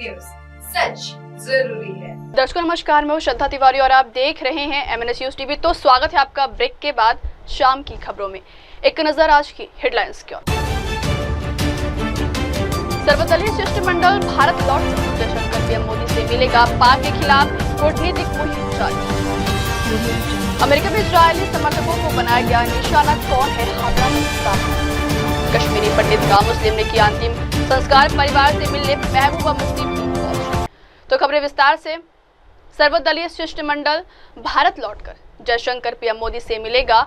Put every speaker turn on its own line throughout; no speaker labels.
News, सच जरूरी है।
दर्शकों नमस्कार, मैं हूं श्रद्धा तिवारी और आप देख रहे हैं MNS न्यूज टीवी। तो स्वागत है आपका ब्रेक के बाद शाम की खबरों में। एक नजर आज की हेडलाइंस की ओर। सर्वदलीय शिष्टमंडल भारत लौट जयशंकर पीएम मोदी से मिलेगा, पाक के खिलाफ कूटनीतिक मुहिम जारी। अमेरिका में इजरायली समर्थकों को बनाया गया निशाना, कौन है कश्मीरी पंडित का मुस्लिम ने किया अंतिम संस्कार, परिवार से मिलने महबूबा मुफ्ती पहुंचे। तो खबरें विस्तार से। सर्वदलीय शिष्टमंडल भारत लौटकर जयशंकर पीएम मोदी से मिलेगा,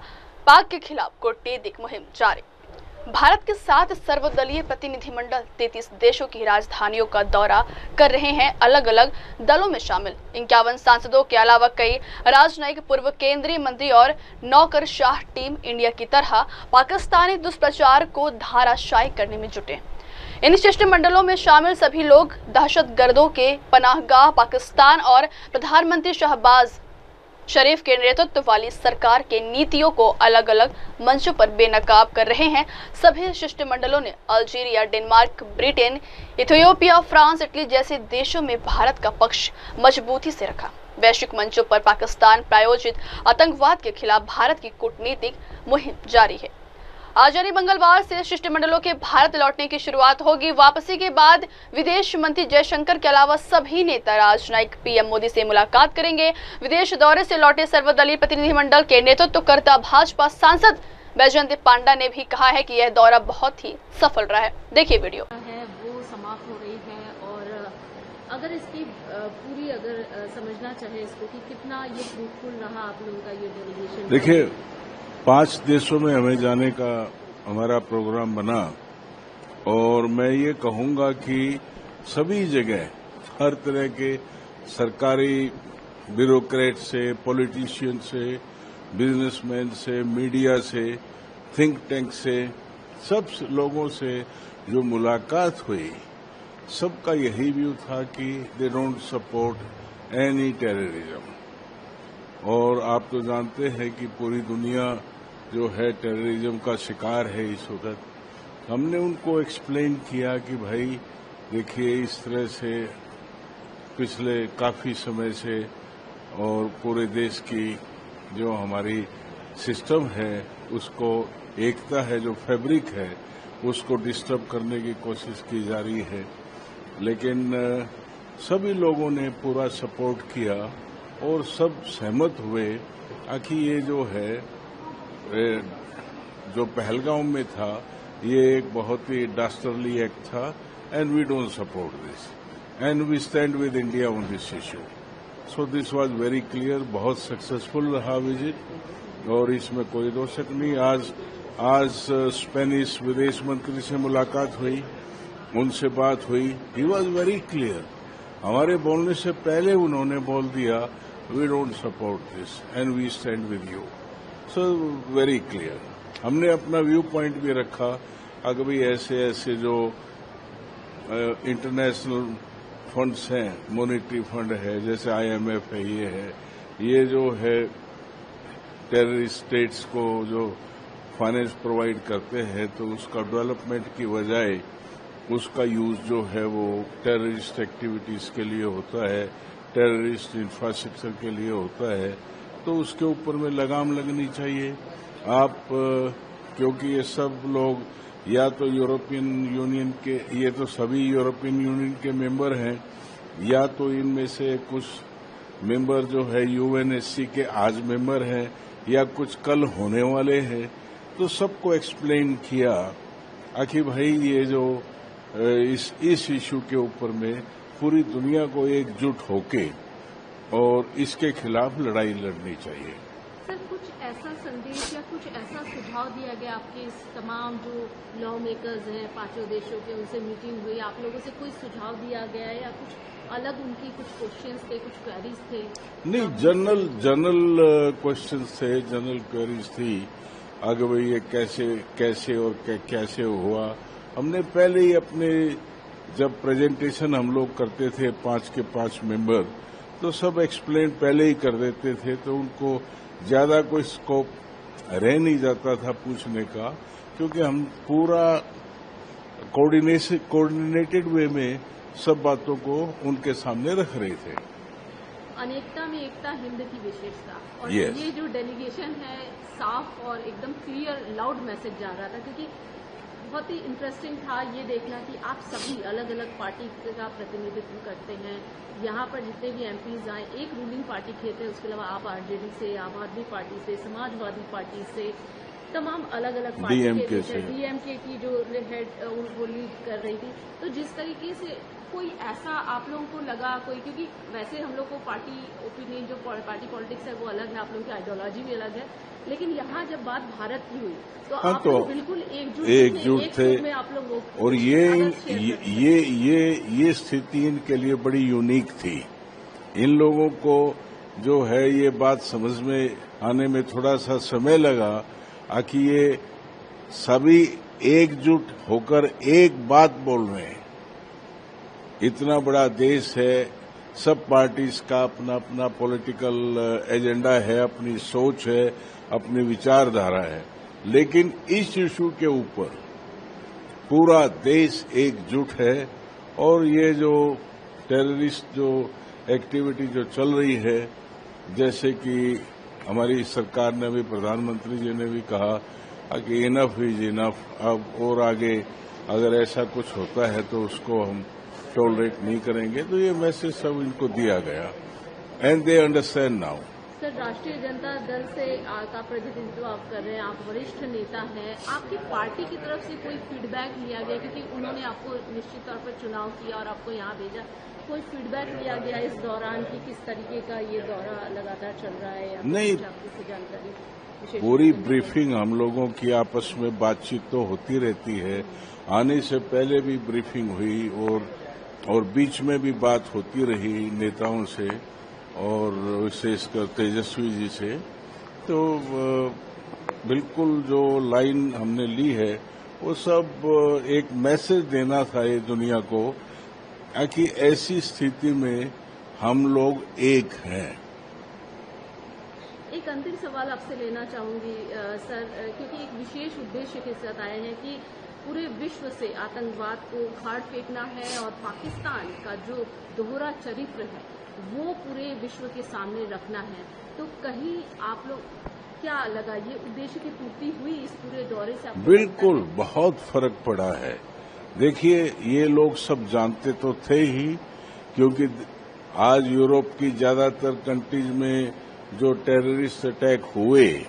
पाक के खिलाफ कूटनीतिक मुहिम जारी। भारत के 7 सर्वदलीय प्रतिनिधिमंडल 33 देशों की राजधानियों का दौरा कर रहे हैं। अलग अलग दलों में शामिल 51 सांसदों के अलावा कई राजनयिक, पूर्व केंद्रीय मंत्री और नौकरशाह टीम इंडिया की तरह पाकिस्तानी दुष्प्रचार को धाराशायी करने में जुटे। इन शिष्टमंडलों में शामिल सभी लोग दहशतगर्दों के पनाहगाह पाकिस्तान और प्रधानमंत्री शहबाज शरीफ के नेतृत्व वाली सरकार के नीतियों को अलग अलग मंचों पर बेनकाब कर रहे हैं। सभी शिष्टमंडलों ने Algeria, Denmark, Britain, Ethiopia, France, Italy जैसे देशों में भारत का पक्ष मजबूती से रखा। वैश्विक मंचों पर पाकिस्तान प्रायोजित आतंकवाद के खिलाफ भारत की कूटनीतिक मुहिम जारी है। आज यानी मंगलवार से शिष्टमंडलों के भारत लौटने की शुरुआत होगी। वापसी के बाद विदेश मंत्री जयशंकर के अलावा सभी नेता राजनयिक पीएम मोदी से मुलाकात करेंगे। विदेश दौरे से लौटे सर्वदलीय प्रतिनिधिमंडल के नेतृत्वकर्ता भाजपा सांसद बैजयंत पांडा ने भी कहा है कि यह दौरा बहुत ही सफल रहा है। देखिए वीडियो।
है वो समाप्त हो रही है और अगर इसकी पूरी समझना चाहे इसको कि कितना ये फ्रूटफुल रहा आप लोगों का ये डेलीगेशन।
देखिए, 5 देशों में हमें जाने का हमारा प्रोग्राम बना और मैं ये कहूंगा कि सभी जगह हर तरह के सरकारी ब्यूरोक्रेट से, पॉलिटिशियन से, बिजनेसमैन से, मीडिया से, थिंक टैंक से, सब लोगों से जो मुलाकात हुई, सबका यही व्यू था कि they don't support any terrorism. और आप तो जानते हैं कि पूरी दुनिया जो है टेररिज्म का शिकार है इस वक्त। हमने उनको एक्सप्लेन किया कि भाई देखिए, इस तरह से पिछले काफी समय से और पूरे देश की जो हमारी सिस्टम है, उसको एकता है, जो फैब्रिक है, उसको डिस्टर्ब करने की कोशिश की जा रही है। लेकिन सभी लोगों ने पूरा सपोर्ट किया और सब सहमत हुए कि ये जो है, जो पहलगाम में था, ये एक बहुत ही डास्टरली एक्ट था and we don't support this and we stand with India on this issue. So this was very clear. बहुत सक्सेसफुल रहा विजिट और इसमें कोई दो शक नहीं। आज स्पेनिश विदेश मंत्री से मुलाकात हुई, उनसे बात हुई। He was very clear. हमारे बोलने से पहले उन्होंने बोल दिया we don't support this and we stand with you. So very clear. हमने अपना व्यू पॉइंट भी रखा। अगर भी ऐसे जो इंटरनेशनल फंड्स हैं, मॉनेटरी फंड है, जैसे IMF है, ये जो है टेररिस्ट स्टेट्स को जो फाइनेंस प्रोवाइड करते हैं, तो उसका डेवलपमेंट की बजाय उसका यूज जो है वो टेररिस्ट एक्टिविटीज के लिए होता है, टेररिस्ट इंफ्रास्ट्रक्चर के लिए होता है, तो उसके ऊपर में लगाम लगनी चाहिए। आप क्योंकि ये सब लोग या तो यूरोपियन यूनियन के, ये तो सभी यूरोपियन यूनियन के मेंबर हैं, या तो इनमें से कुछ मेंबर जो है UNSC के आज मेंबर हैं, या कुछ कल होने वाले हैं। तो सबको एक्सप्लेन किया कि भाई ये जो इस इश्यू के ऊपर में पूरी दुनिया को एकजुट होके और इसके खिलाफ लड़ाई लड़नी चाहिए।
सर, कुछ ऐसा संदेश या कुछ ऐसा सुझाव दिया गया आपके इस तमाम जो लॉ मेकर्स हैं 5 देशों के, उनसे मीटिंग हुई, आप लोगों से कोई सुझाव दिया गया या कुछ अलग उनकी कुछ क्वेश्चंस थे, कुछ क्वेरीज थे? नहीं,
जनरल क्वेश्चंस थे, जनरल क्वेरीज थी। आगे भाई ये कैसे और कैसे हुआ। हमने पहले ही अपने जब प्रेजेंटेशन हम लोग करते थे 5 के 5 मेंबर, तो सब एक्सप्लेन पहले ही कर देते थे, तो उनको ज्यादा कोई स्कोप रह नहीं जाता था पूछने का, क्योंकि हम पूरा कोऑर्डिनेटेड वे में सब बातों को उनके सामने रख रहे थे।
अनेकता में एकता हिंद की विशेषता, और
Yes.
ये जो डेलीगेशन है साफ और एकदम क्लियर लाउड मैसेज जा रहा था, क्योंकि बहुत ही इंटरेस्टिंग था ये देखना कि आप सभी अलग अलग पार्टी का प्रतिनिधित्व करते हैं। यहाँ पर जितने भी एमपीज आए, एक रूलिंग पार्टी के थे, उसके अलावा आप आरजेडी से, आम आदमी पार्टी से, समाजवादी पार्टी से, तमाम अलग अलग पार्टी के थे, डीएमके की जो हेड वो लीड कर रही थी। तो जिस तरीके से कोई ऐसा आप लोगों को लगा कोई, क्योंकि वैसे हम लोग को पार्टी ओपिनियन जो पार्टी पॉलिटिक्स है वो अलग है, आप लोगों की आइडियोलॉजी भी अलग है, लेकिन यहाँ जब बात भारत की हुई तो
हाँ,
आप
तो
लोग बिल्कुल एकजुट थे में आप लोग।
और ये स्थिति इनके लिए बड़ी यूनिक थी। इन लोगों को जो है ये बात समझ में आने में थोड़ा सा समय लगा कि ये सभी एकजुट होकर एक बात बोल रहे हैं। इतना बड़ा देश है, सब पार्टीज का अपना अपना पॉलिटिकल एजेंडा है, अपनी सोच है, अपनी विचारधारा है, लेकिन इस इशू के ऊपर पूरा देश एकजुट है। और ये जो टेररिस्ट जो एक्टिविटी जो चल रही है, जैसे कि हमारी सरकार ने भी, प्रधानमंत्री जी ने भी कहा कि इनफ इज इनफ, अब और आगे अगर ऐसा कुछ होता है तो उसको हम टॉलरेट नहीं करेंगे। तो ये मैसेज सब इनको दिया गया and they understand now.
Sir, राष्ट्रीय जनता दल से का प्रतिनिधित्व आप कर रहे हैं, आप वरिष्ठ नेता हैं, आपकी पार्टी की तरफ से कोई फीडबैक लिया गया, क्योंकि उन्होंने आपको निश्चित तौर पर चुनाव किया और आपको यहाँ भेजा, कोई फीडबैक लिया गया इस दौरान कि किस तरीके का ये दौरा लगातार चल रहा है?
नहीं,
जानकारी
पूरी ब्रीफिंग हम लोगों की आपस में बातचीत तो होती रहती है। आने से पहले भी ब्रीफिंग हुई और बीच में भी बात होती रही नेताओं से और विशेषकर तेजस्वी जी से। तो बिल्कुल जो लाइन हमने ली है वो सब एक मैसेज देना था ये दुनिया को कि ऐसी स्थिति में हम लोग एक हैं।
एक अंतिम सवाल आपसे लेना चाहूंगी सर, क्योंकि एक विशेष उद्देश्य के साथ आए हैं कि पूरे विश्व से आतंकवाद को उखाड़ फेंकना है और पाकिस्तान का जो दोहरा चरित्र है वो पूरे विश्व के सामने रखना है। तो कहीं आप लोग क्या लगा, ये उद्देश्य की पूर्ति हुई इस पूरे दौरे से?
बिल्कुल, बहुत फर्क पड़ा है। देखिए, ये लोग सब जानते तो थे ही, क्योंकि आज यूरोप की ज्यादातर कंट्रीज में जो टेररिस्ट अटैक हुए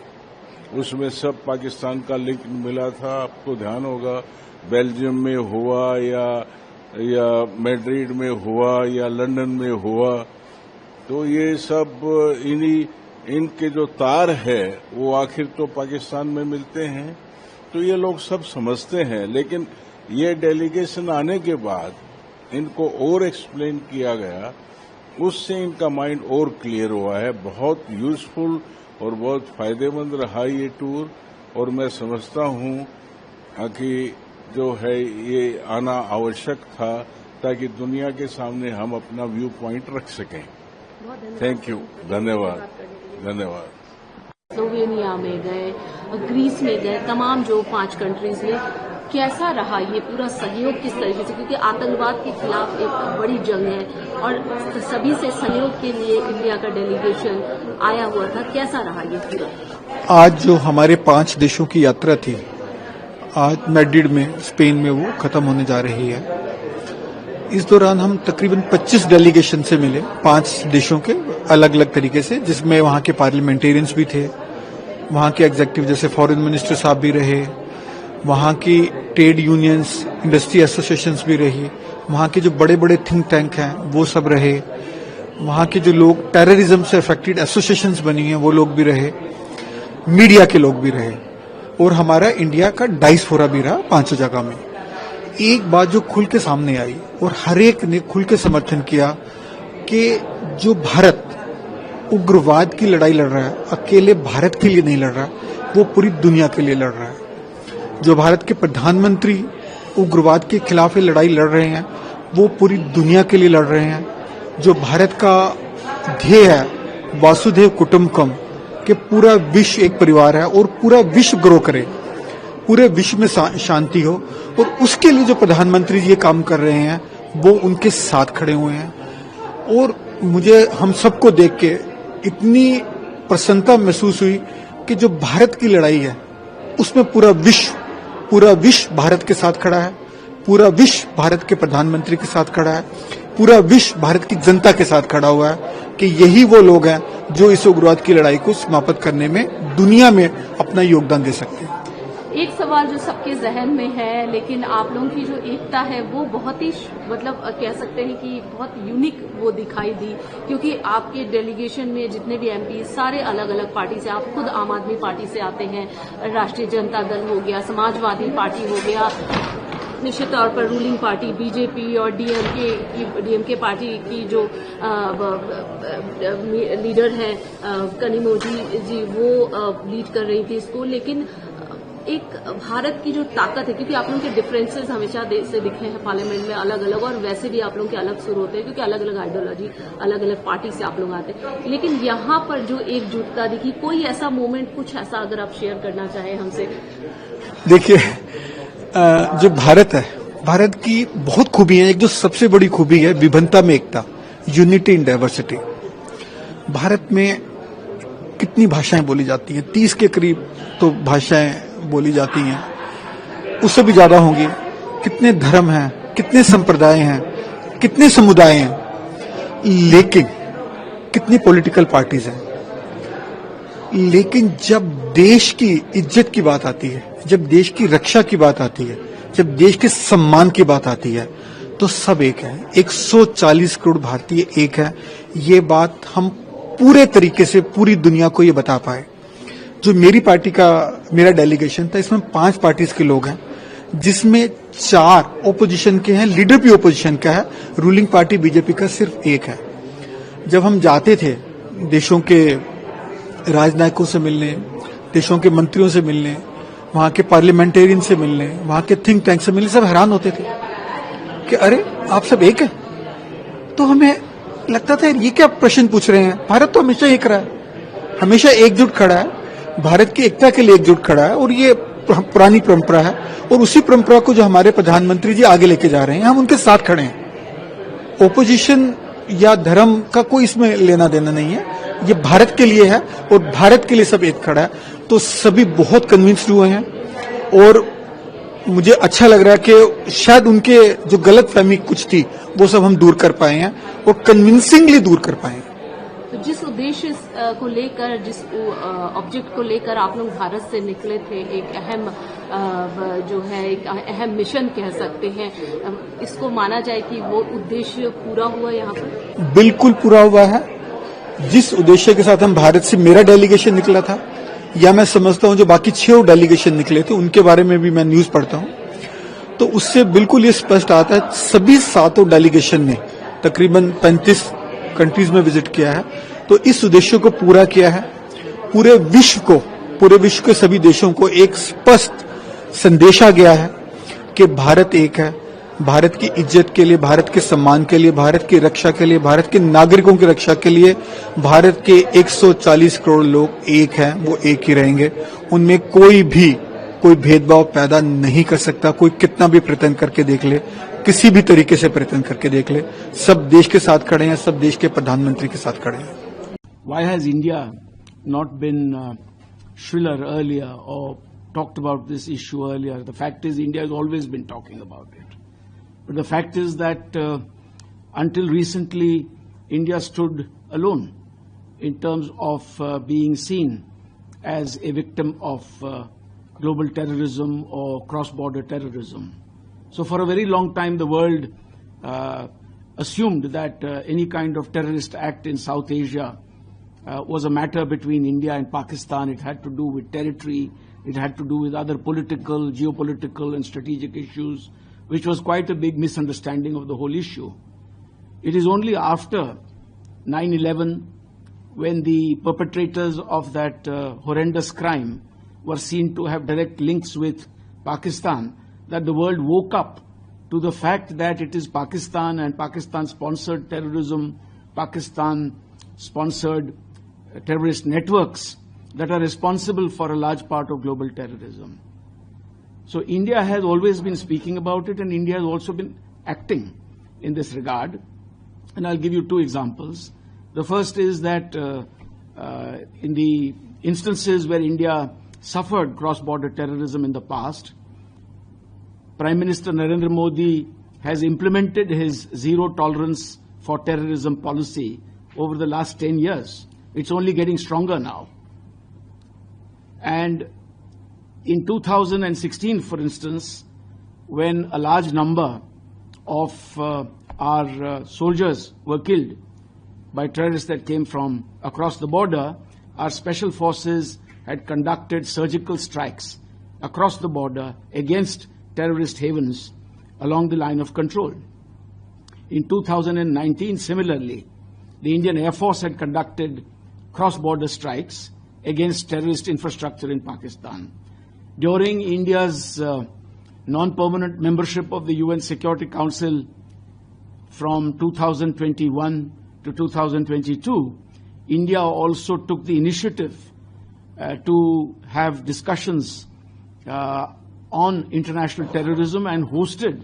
उसमें सब पाकिस्तान का लिंक मिला था। आपको ध्यान होगा, बेल्जियम में हुआ या मैड्रिड में हुआ या लंदन में हुआ, तो ये सब इनके जो तार है वो आखिर तो पाकिस्तान में मिलते हैं। तो ये लोग सब समझते हैं, लेकिन ये डेलीगेशन आने के बाद इनको और एक्सप्लेन किया गया, उससे इनका माइंड और क्लियर हुआ है। बहुत यूजफुल और बहुत फायदेमंद रहा ये टूर, और मैं समझता हूं कि जो है ये आना आवश्यक था ताकि दुनिया के सामने हम अपना व्यू पॉइंट रख सकें। थैंक यू, धन्यवाद।
स्लोवेनिया में गए, ग्रीस में गए, तमाम जो 5 कंट्रीज में कैसा रहा ये पूरा सहयोग किस तरीके से, क्योंकि आतंकवाद के खिलाफ एक बड़ी जंग है और सभी से सहयोग के लिए इंडिया का डेलीगेशन आया हुआ था, कैसा रहा ये पूरा?
आज जो हमारे 5 देशों की यात्रा थी, आज मैड्रिड में स्पेन में वो खत्म होने जा रही है। इस दौरान हम तकरीबन 25 डेलीगेशन से मिले, 5 देशों के अलग अलग तरीके से, जिसमें वहां के पार्लियामेंटेरियंस भी थे, वहां के एग्जीक्यूटिव जैसे फॉरेन मिनिस्टर साहब भी रहे, वहां की ट्रेड यूनियंस, इंडस्ट्री एसोसिएशंस भी रही, वहां के जो बड़े बड़े थिंक टैंक हैं वो सब रहे, वहां के जो लोग टेररिज्म से अफेक्टेड एसोसिएशंस बनी हैं वो लोग भी रहे, मीडिया के लोग भी रहे, और हमारा इंडिया का डायस्पोरा भी रहा 5 जगह में। एक बात जो खुल के सामने आई और हर एक ने खुल के समर्थन किया कि जो भारत उग्रवाद की लड़ाई लड़ रहा है, अकेले भारत के लिए नहीं लड़ रहा, वो पूरी दुनिया के लिए लड़ रहा है। जो भारत के प्रधानमंत्री उग्रवाद के खिलाफ ये लड़ाई लड़ रहे हैं, वो पूरी दुनिया के लिए लड़ रहे हैं। जो भारत का ध्येय है वासुदेव कुटुंबकम, कि पूरा विश्व एक परिवार है और पूरा विश्व ग्रो करे, पूरे विश्व में शांति हो, और उसके लिए जो प्रधानमंत्री जी ये काम कर रहे हैं वो उनके साथ खड़े हुए हैं। और मुझे हम सबको देख के इतनी प्रसन्नता महसूस हुई कि जो भारत की लड़ाई है उसमें पूरा विश्व भारत के साथ खड़ा है, पूरा विश्व भारत के प्रधानमंत्री के साथ खड़ा है, पूरा विश्व भारत की जनता के साथ खड़ा हुआ है कि यही वो लोग हैं जो इस उग्रवाद की लड़ाई को समाप्त करने में दुनिया में अपना योगदान दे सकते हैं।
एक सवाल जो सबके जहन में है, लेकिन आप लोगों की जो एकता है वो बहुत ही मतलब कह सकते हैं कि बहुत यूनिक वो दिखाई दी, क्योंकि आपके डेलीगेशन में जितने भी एमपी सारे अलग अलग पार्टी से, आप खुद आम आदमी पार्टी से आते हैं, राष्ट्रीय जनता दल हो गया, समाजवादी पार्टी हो गया, निश्चित तौर पर रूलिंग पार्टी बीजेपी और डीएमके पार्टी की जो लीडर है कनिमोझी जी वो लीड कर रही थी इसको। लेकिन एक भारत की जो ताकत है, क्योंकि आप लोगों के डिफरेंसेस हमेशा से दिखे हैं पार्लियामेंट में अलग अलग, और वैसे भी आप लोगों के अलग सुर होते हैं क्योंकि अलग अलग आइडियोलॉजी, अलग अलग पार्टी से आप लोग आते हैं, लेकिन यहाँ पर जो एकजुटता दिखी, कोई ऐसा मोमेंट कुछ ऐसा अगर आप शेयर करना चाहें हमसे।
देखिए, जो भारत है, भारत की बहुत खूबी है। एक जो सबसे बड़ी खूबी है विभिन्नता में एकता, यूनिटी इन डाइवर्सिटी। भारत में कितनी भाषाएं बोली जाती हैं, 30 के करीब तो भाषाएं बोली जाती हैं, उससे भी ज्यादा होंगी। कितने धर्म हैं, कितने संप्रदाय हैं, कितने समुदाय हैं, लेकिन कितनी पॉलिटिकल पार्टीज हैं। लेकिन जब देश की इज्जत की बात आती है, जब देश की रक्षा की बात आती है, जब देश के सम्मान की बात आती है, तो सब एक है। 140 करोड़ भारतीय एक है। ये बात हम पूरे तरीके से पूरी दुनिया को ये बता पाए। जो मेरी पार्टी का मेरा डेलीगेशन था, इसमें 5 पार्टीज के लोग हैं, जिसमें 4 ओपोजिशन के हैं, लीडर भी ओपोजिशन का है, रूलिंग पार्टी बीजेपी का सिर्फ एक है। जब हम जाते थे देशों के राजनायकों से मिलने, देशों के मंत्रियों से मिलने, वहां के पार्लियामेंटेरियन से मिलने, वहां के थिंक टैंक से मिलने, सब हैरान होते थे कि अरे आप सब एक है। तो हमें लगता था ये क्या प्रश्न पूछ रहे हैं, भारत तो हमेशा एक रहा है, हमेशा एकजुट खड़ा है, भारत की एकता के लिए एकजुट खड़ा है, और ये पुरानी परंपरा है। और उसी परंपरा को जो हमारे प्रधानमंत्री जी आगे लेके जा रहे हैं, हम उनके साथ खड़े हैं। ओपोजिशन या धर्म का कोई इसमें लेना देना नहीं है, ये भारत के लिए है और भारत के लिए सब एक खड़ा है। तो सभी बहुत कन्विंस्ड हुए हैं, और मुझे अच्छा लग रहा है कि शायद उनके जो गलतफहमी कुछ थी वो सब हम दूर कर पाए हैं, और कन्विंसिंगली दूर कर पाए हैं।
तो जिस उद्देश्य को लेकर, जिस ऑब्जेक्ट को लेकर आप लोग भारत से निकले थे, एक अहम जो है एक अहम मिशन कह सकते हैं, इसको माना जाए कि वो उद्देश्य पूरा हुआ यहाँ पर? बिल्कुल पूरा हुआ है।
जिस उद्देश्य के साथ हम भारत से, मेरा डेलीगेशन निकला था, या मैं समझता हूं जो बाकी 6 डेलीगेशन निकले थे उनके बारे में भी मैं न्यूज पढ़ता हूं, तो उससे बिल्कुल ये स्पष्ट आता है सभी 7 डेलीगेशन ने तकरीबन 35 कंट्रीज में विजिट किया है। तो इस उद्देश्य को पूरा किया है। पूरे विश्व के सभी देशों को एक स्पष्ट संदेशा गया है कि भारत एक है। भारत की इज्जत के लिए, भारत के सम्मान के लिए, भारत की रक्षा के लिए, भारत के नागरिकों की रक्षा के लिए भारत के 140 करोड़ लोग एक हैं, वो एक ही रहेंगे। उनमें कोई भेदभाव पैदा नहीं कर सकता। कोई कितना भी प्रयत्न करके देख ले, किसी भी तरीके से प्रयत्न करके देख ले, सब देश के साथ खड़े हैं, सब देश के प्रधानमंत्री के साथ खड़े हैं।
Why has India not been shriller earlier or talked about this issue earlier? The fact is, India has always been talking about it. But the fact is that until recently, India stood alone in terms of being seen as a victim of global terrorism or cross-border terrorism. So for a very long time, the world assumed that any kind of terrorist act in South Asia was a matter between India and Pakistan. It had to do with territory, it had to do with other political, geopolitical and strategic issues, which was quite a big misunderstanding of the whole issue. It is only after 9/11, when the perpetrators of that horrendous crime were seen to have direct links with Pakistan, that the world woke up to the fact that it is Pakistan and Pakistan-sponsored terrorism, Pakistan-sponsored terrorist networks that are responsible for a large part of global terrorism. So India has always been speaking about it, and India has also been acting in this regard, and I'll give you two examples. The first is that in the instances where India suffered cross-border terrorism in the past, Prime Minister Narendra Modi has implemented his zero tolerance for terrorism policy over the last 10 years. It's only getting stronger now. And in 2016, for instance, when a large number of our soldiers were killed by terrorists that came from across the border, our special forces had conducted surgical strikes across the border against terrorist havens along the line of control. In 2019, similarly, the Indian Air Force had conducted cross-border strikes against terrorist infrastructure in Pakistan. During India's non-permanent membership of the UN Security Council from 2021 to 2022, India also took the initiative to have discussions on international terrorism and hosted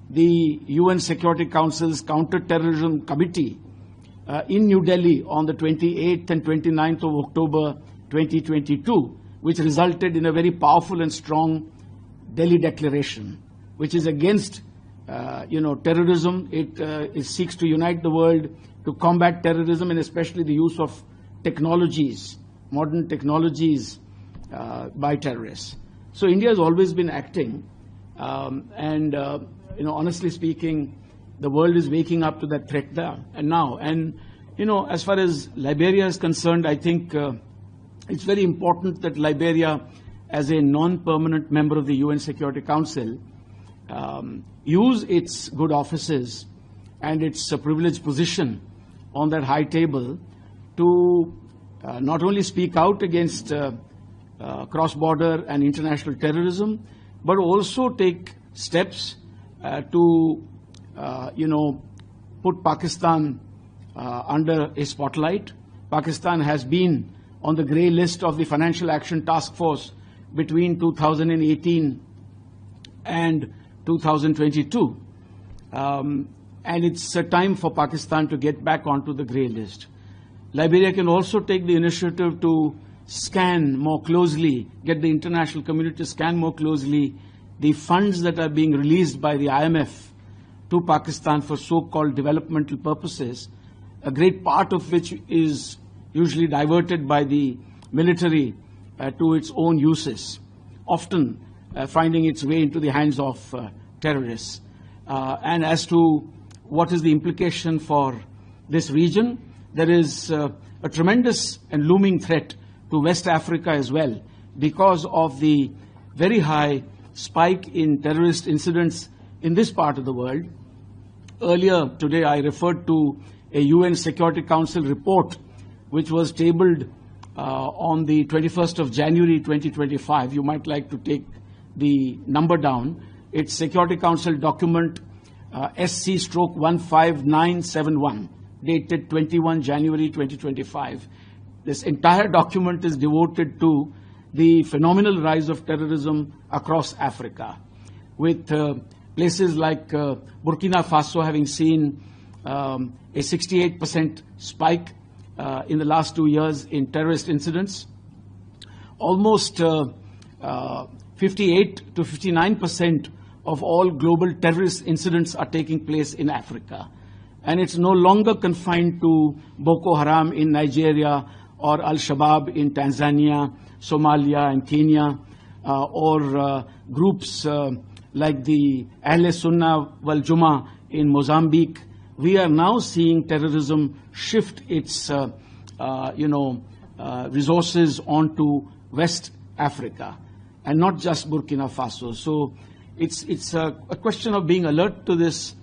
the UN Security Council's Counter-Terrorism Committee in New Delhi on the 28th and 29th of October 2022, which resulted in a very powerful and strong Delhi Declaration, which is against terrorism. It seeks to unite the world to combat terrorism, and especially the use of technologies, modern technologies by terrorists. So India has always been acting, honestly speaking, the world is waking up to that threat now. And as far as Liberia is concerned, I think it's very important that Liberia, as a non-permanent member of the UN Security Council, use its good offices and its privileged position on that high table to not only speak out against cross-border and international terrorism, but also take steps to put Pakistan under a spotlight. Pakistan has been on the grey list of the Financial Action Task Force between 2018 and 2022. And it's a time for Pakistan to get back onto the grey list. Liberia can also take the initiative to scan more closely, get the international community to scan more closely the funds that are being released by the IMF to Pakistan for so-called developmental purposes, a great part of which is usually diverted by the military to its own uses, often finding its way into the hands of terrorists. And as to what is the implication for this region, there is a tremendous and looming threat to West Africa as well because of the very high spike in terrorist incidents in this part of the world. Earlier today, I referred to a UN Security Council report which was tabled on the 21st of January 2025. You might like to take the number down. It's Security Council document SC/15971, dated 21 January 2025. This entire document is devoted to the phenomenal rise of terrorism across Africa, with places like Burkina Faso having seen a 68% spike in the last 2 years in terrorist incidents. Almost 58 to 59% of all global terrorist incidents are taking place in Africa. And it's no longer confined to Boko Haram in Nigeria or Al-Shabaab in Tanzania, Somalia and Kenya, or groups like the Ahl Sunnah wal Jummah in Mozambique. We are now seeing terrorism shift its resources onto West Africa, and not just Burkina Faso. So it's a question of being alert to this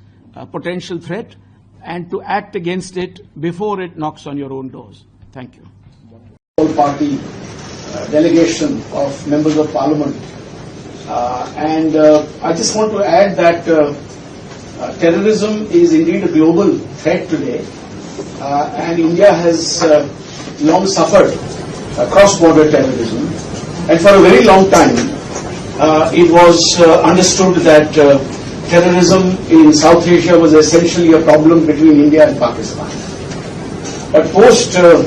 potential threat and to act against it before it knocks on your own doors. Thank you.
All-party delegation of members of parliament. And I just want to add that terrorism is indeed a global threat today. And India has long suffered cross-border terrorism. And for a very long time, it was understood that terrorism in South Asia was essentially a problem between India and Pakistan. But post the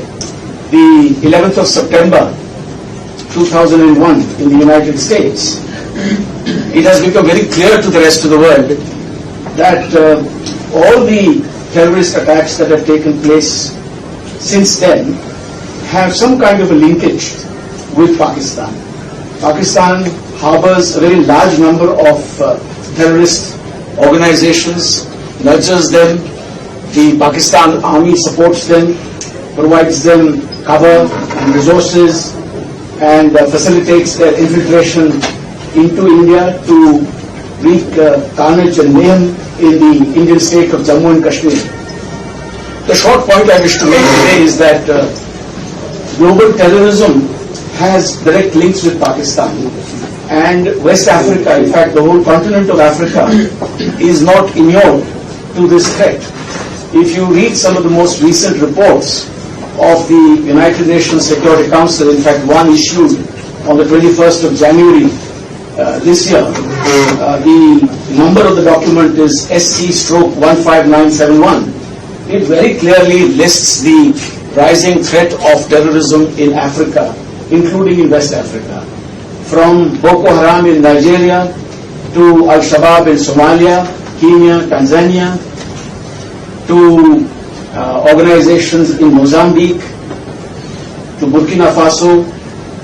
11th of September 2001 in the United States, it has become very clear to the rest of the world that all the terrorist attacks that have taken place since then have some kind of a linkage with Pakistan. Pakistan harbors a very large number of terrorist organizations, nurtures them. The Pakistan army supports them, provides them cover and resources, and facilitates their infiltration into India to wreak carnage and mayhem in the Indian state of Jammu and Kashmir. The short point I wish to make today is that global terrorism has direct links with Pakistan, and West Africa, in fact the whole continent of Africa, is not immune to this threat. If you read some of the most recent reports of the United Nations Security Council, in fact one issued on the 21st of January this year, the number of the document is SC/15971. It very clearly lists the rising threat of terrorism in Africa, including in West Africa, from Boko Haram in Nigeria to Al-Shabaab in Somalia, Kenya, Tanzania, to organizations in Mozambique, to Burkina Faso.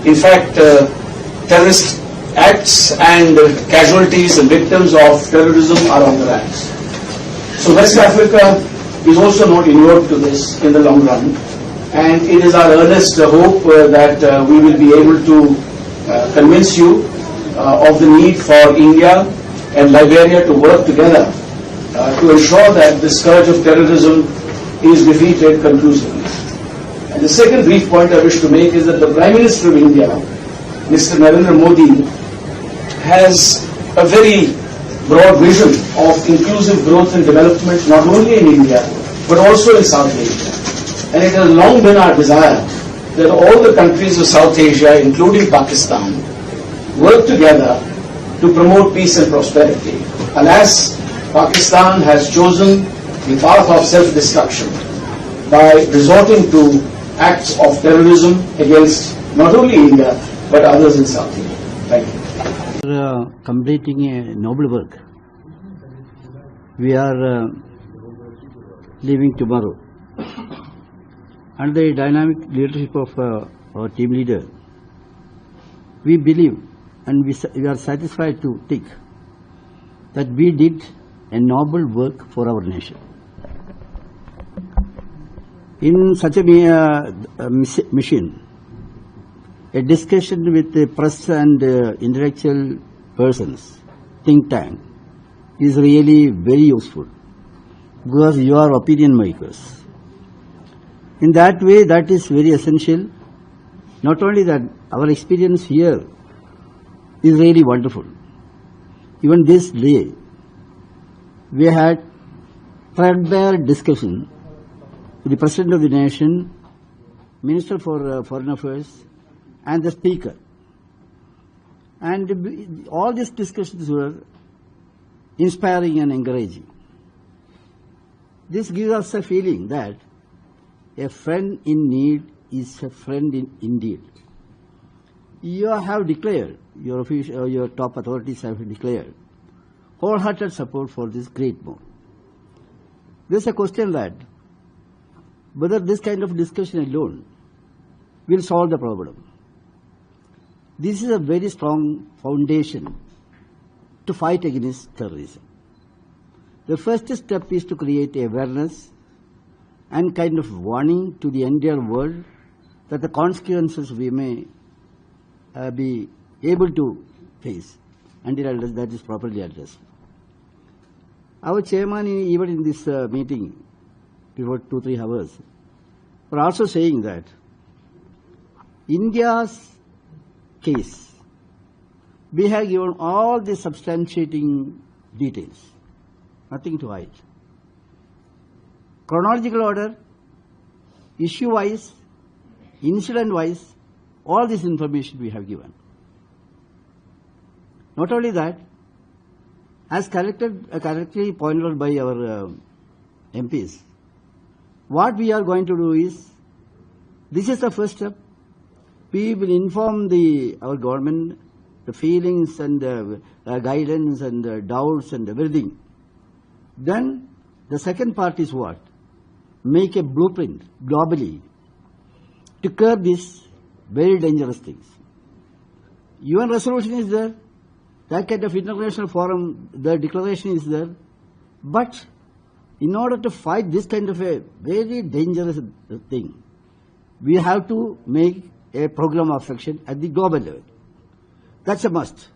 In fact, terrorist acts and casualties and victims of terrorism are on the rise. So West Africa is also not inured to this in the long run, and it is our earnest hope that we will be able to convince you of the need for India and Liberia to work together to ensure that the scourge of terrorism is defeated conclusively. And the second brief point I wish to make is that the Prime Minister of India, Mr. Narendra Modi, has a very broad vision of inclusive growth and development not only in India but also in South Asia. And it has long been our desire that all the countries of South Asia, including Pakistan, work together to promote peace and prosperity. Alas, Pakistan has chosen the path of self-destruction by resorting to acts of terrorism against not only India but others in South Asia. Thank you.
Completing a noble work. We are leaving tomorrow. Under the dynamic leadership of our team leader, we believe and we are satisfied to think that we did a noble work for our nation. In such a mission, a discussion with the press and intellectual persons, think tank, is really very useful because you are opinion makers. In that way, that is very essential. Not only that, our experience here is really wonderful. Even this day, we had threadbare discussion with the President of the Nation, Minister for Foreign Affairs, and the Speaker. And all these discussions were inspiring and encouraging. This gives us a feeling that a friend in need is a friend indeed. You have declared, your top authorities have declared wholehearted support for this great move. There is a question that whether this kind of discussion alone will solve the problem. This is a very strong foundation to fight against terrorism. The first step is to create awareness and kind of warning to the entire world that the consequences we may be able to face until that is properly addressed. Our chairman, even in this meeting, before 2-3 hours, were also saying that India's case, we have given all the substantiating details, nothing to hide. Chronological order, issue-wise, incident-wise, all this information we have given. Not only that, as correctly pointed out by our MPs, what we are going to do is, this is the first step. We will inform our government the feelings and guidance and doubts and everything. Then the second part is what? Make a blueprint globally to curb these very dangerous things. UN resolution is there, that kind of international forum, the declaration is there, but in order to fight this kind of a very dangerous thing, we have to make a program of action at the global level. That's a must.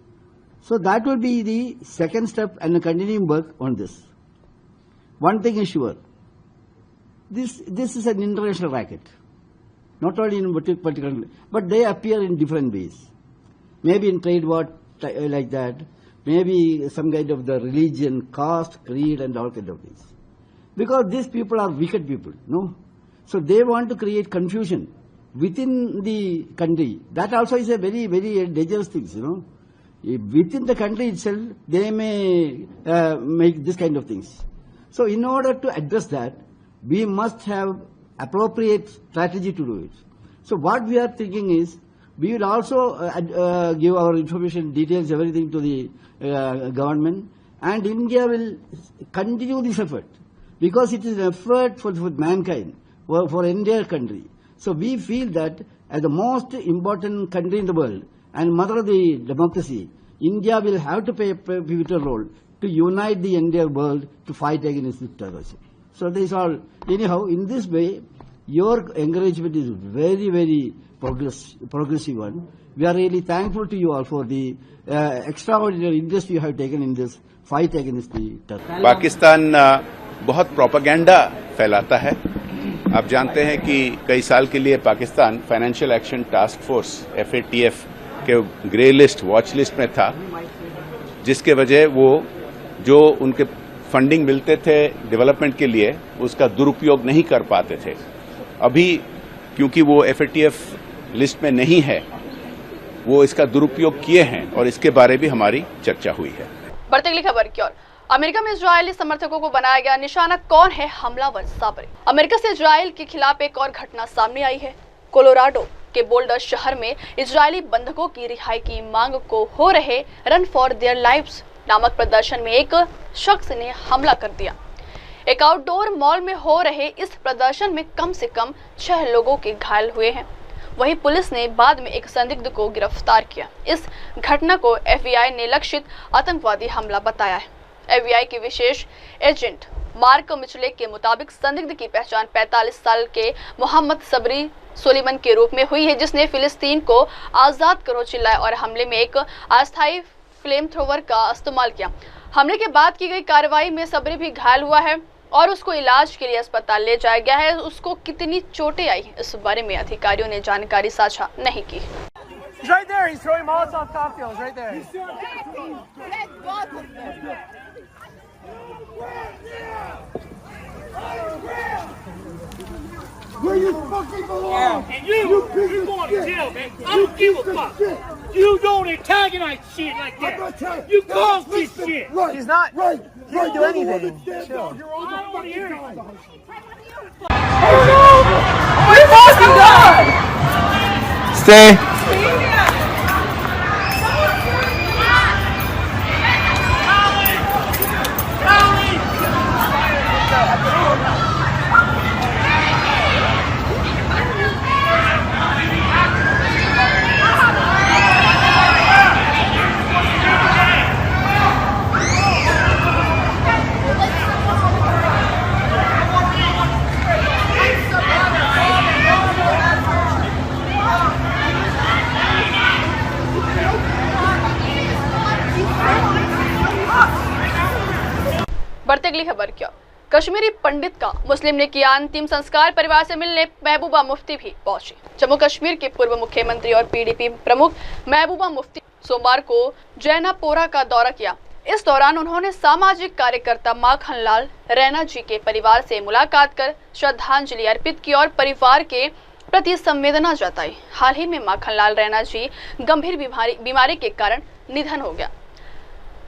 So that will be the second step and a continuing work on this. One thing is sure, this is an international racket, not only in particular, but they appear in different ways. Maybe in trade war like that, maybe some kind of the religion, caste, creed and all kind of things. Because these people are wicked people, no? So they want to create confusion within the country. That also is a very, very dangerous thing, you know. Within the country itself, they may make this kind of things. So in order to address that, we must have appropriate strategy to do it. So what we are thinking is, we will also give our information, details, everything to the government, and India will continue this effort, because it is an effort for mankind, for entire country. So we feel that as the most important country in the world and mother of the democracy, India will have to play a pivotal role to unite the entire world to fight against terrorism. So this is all. Anyhow, in this way, your encouragement is very, very progressive one. We are really thankful to you all for the extraordinary interest you have taken in this fight against the terror.
Pakistan बहुत propaganda फैलाता है। आप जानते हैं कि कई साल के लिए Pakistan financial action task force FATF के ग्रे लिस्ट, वॉच लिस्ट में था, जिसके वजह वो जो उनके फंडिंग मिलते थे डेवलपमेंट के लिए, उसका दुरुपयोग नहीं कर पाते थे। अभी क्योंकि वो FATF लिस्ट में नहीं है, वो इसका दुरुपयोग किए हैं और इसके बारे में हमारी चर्चा हुई है।
बढ़ती अगली खबर की ओर। अमेरिका में इजरायली समर्थकों को बनाया गया निशाना कौन है? हमलावर साबरे। अमेरिका से इजराइल के खिलाफ एक और घटना सामने आई है। कोलोराडो के बोल्डर शहर में इजरायली बंधकों की रिहाई की मांग को हो रहे रन फॉर देयर लाइव्स नामक प्रदर्शन में एक शख्स ने हमला कर दिया। एक आउटडोर मॉल में हो रहे इस प्रदर्शन में कम से कम 6 लोगों के घायल हुए हैं। वहीं पुलिस ने बाद में एक संदिग्ध को गिरफ्तार किया। इस घटना को FBI ने लक्षित आतंकवादी हमला बताया है। FBI के विशेष एजेंट मार्क मिचले के मुताबिक संदिग्ध की पहचान 45 साल के मोहम्मद सबरी सोलिमन के रूप में हुई है, जिसने फिलिस्तीन को आजाद करो चिल्लाया और हमले में एक अस्थायी फ्लेम थ्रोवर का इस्तेमाल किया। हमले के बाद की गई कार्रवाई में सबरी भी घायल हुआ है और उसको इलाज के लिए अस्पताल ले जाया गया है। उसको कितनी चोटें आई हैं, इस बारे में अधिकारियों ने जानकारी साझा नहीं की।
Right there, he's throwing Molotov cocktails right there.
Where you fucking belong?
And you going to jail, man. I don't give a fuck. You don't antagonize shit like that. You cause this shit.
Right.
He's not.
Right.
He didn't do anything.
Chill.
I don't want to hear it.
We fucking done!
Stay.
बढ़ते अगली खबर क्या। कश्मीरी पंडित का मुस्लिम ने किया अंतिम संस्कार। परिवार से मिलने महबूबा मुफ्ती भी पहुंची। जम्मू कश्मीर के पूर्व मुख्यमंत्री और PDP प्रमुख महबूबा मुफ्ती सोमवार को जैनापोरा का दौरा किया। इस दौरान उन्होंने सामाजिक कार्यकर्ता माखन लाल रैना जी के परिवार से मुलाकात कर श्रद्धांजलि अर्पित की और परिवार के प्रति संवेदना जताई। हाल ही में माखन लाल रैना जी गंभीर बीमारी के कारण निधन हो गया।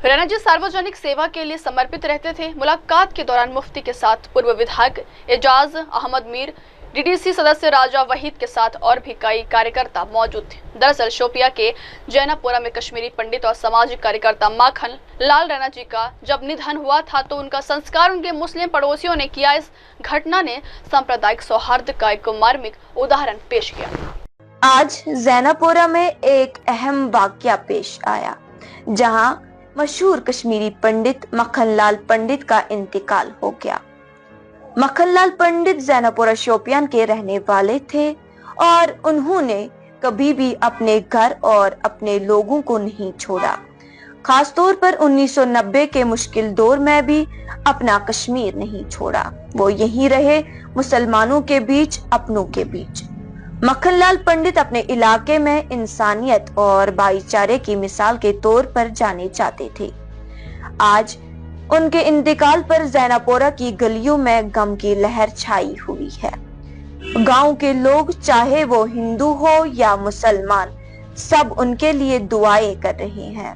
रैना जी सार्वजनिक सेवा के लिए समर्पित रहते थे। मुलाकात के दौरान मुफ्ती के साथ पूर्व विधायक एजाज अहमद मीर, डीडीसी सदस्य राजा वहीद के साथ और भी कई कार्यकर्ता मौजूद थे। दरअसल शोपिया के जैनापुरा में कश्मीरी पंडित और सामाजिक कार्यकर्ता माखन लाल रैना जी का जब निधन हुआ था तो उनका संस्कार उनके मुस्लिम पड़ोसियों ने किया। इस घटना ने सांप्रदायिक सौहार्द का एक मार्मिक उदाहरण पेश किया।
आज जैनापुरा में एक अहम वाकया पेश आया, जहां मशहूर कश्मीरी पंडित मक्खनलाल पंडित का इंतकाल हो गया। मक्खनलाल पंडित जैनापुरा शोपियान के रहने वाले थे और उन्होंने कभी भी अपने घर और अपने लोगों को नहीं छोड़ा। खासतौर पर 1990 के मुश्किल दौर में भी अपना कश्मीर नहीं छोड़ा। वो यहीं रहे, मुसलमानों के बीच, अपनों के बीच। मक्खनलाल पंडित अपने इलाके में इंसानियत और भाईचारे की मिसाल के तौर पर जाने जाते थे। आज उनके इंतकाल पर जैनापुरा की गलियों में गम की लहर छाई हुई है। गांव के लोग, चाहे वो हिंदू हो या मुसलमान, सब उनके लिए दुआएं कर रहे हैं।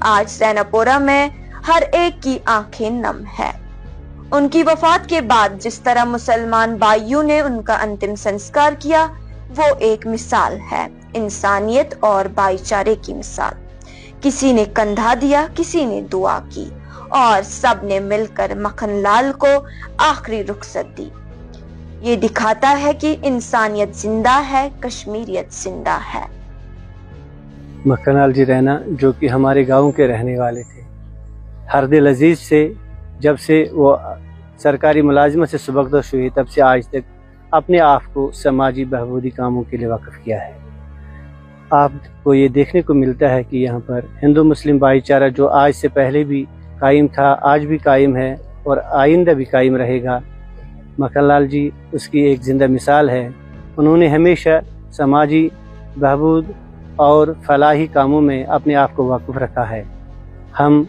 आज जैनापुरा में हर एक की आंखें नम है। उनकी वफात के बाद जिस तरह मुसलमान भाइयों ने उनका अंतिम संस्कार किया, वो एक मिसाल है, इंसानियत और भाईचारे की मिसाल। किसी ने कंधा दिया, किसी ने दुआ की और सब ने मिलकर मक्खनलाल को आखिरी रुखसत दी। ये दिखाता है कि इंसानियत जिंदा है, कश्मीरियत जिंदा है।
मक्खनलाल जी रैना जो कि हमारे गांव के रहने वाले थे, हर दिल अजीज से जब से वो सरकारी मुलाजमत से सुबकदोश हुई तब से आज तक अपने आप को समाजी बहबूदी कामों के लिए वाक़िफ़ किया है। आपको ये देखने को मिलता है कि यहाँ पर हिंदू मुस्लिम भाईचारा जो आज से पहले भी कायम था, आज भी कायम है और आइंदा भी कायम रहेगा। मक्खनलाल जी उसकी एक ज़िंदा मिसाल है। उन्होंने हमेशा समाजी बहबूद और फलाही कामों में अपने आप को वाक़िफ़ रखा है। हम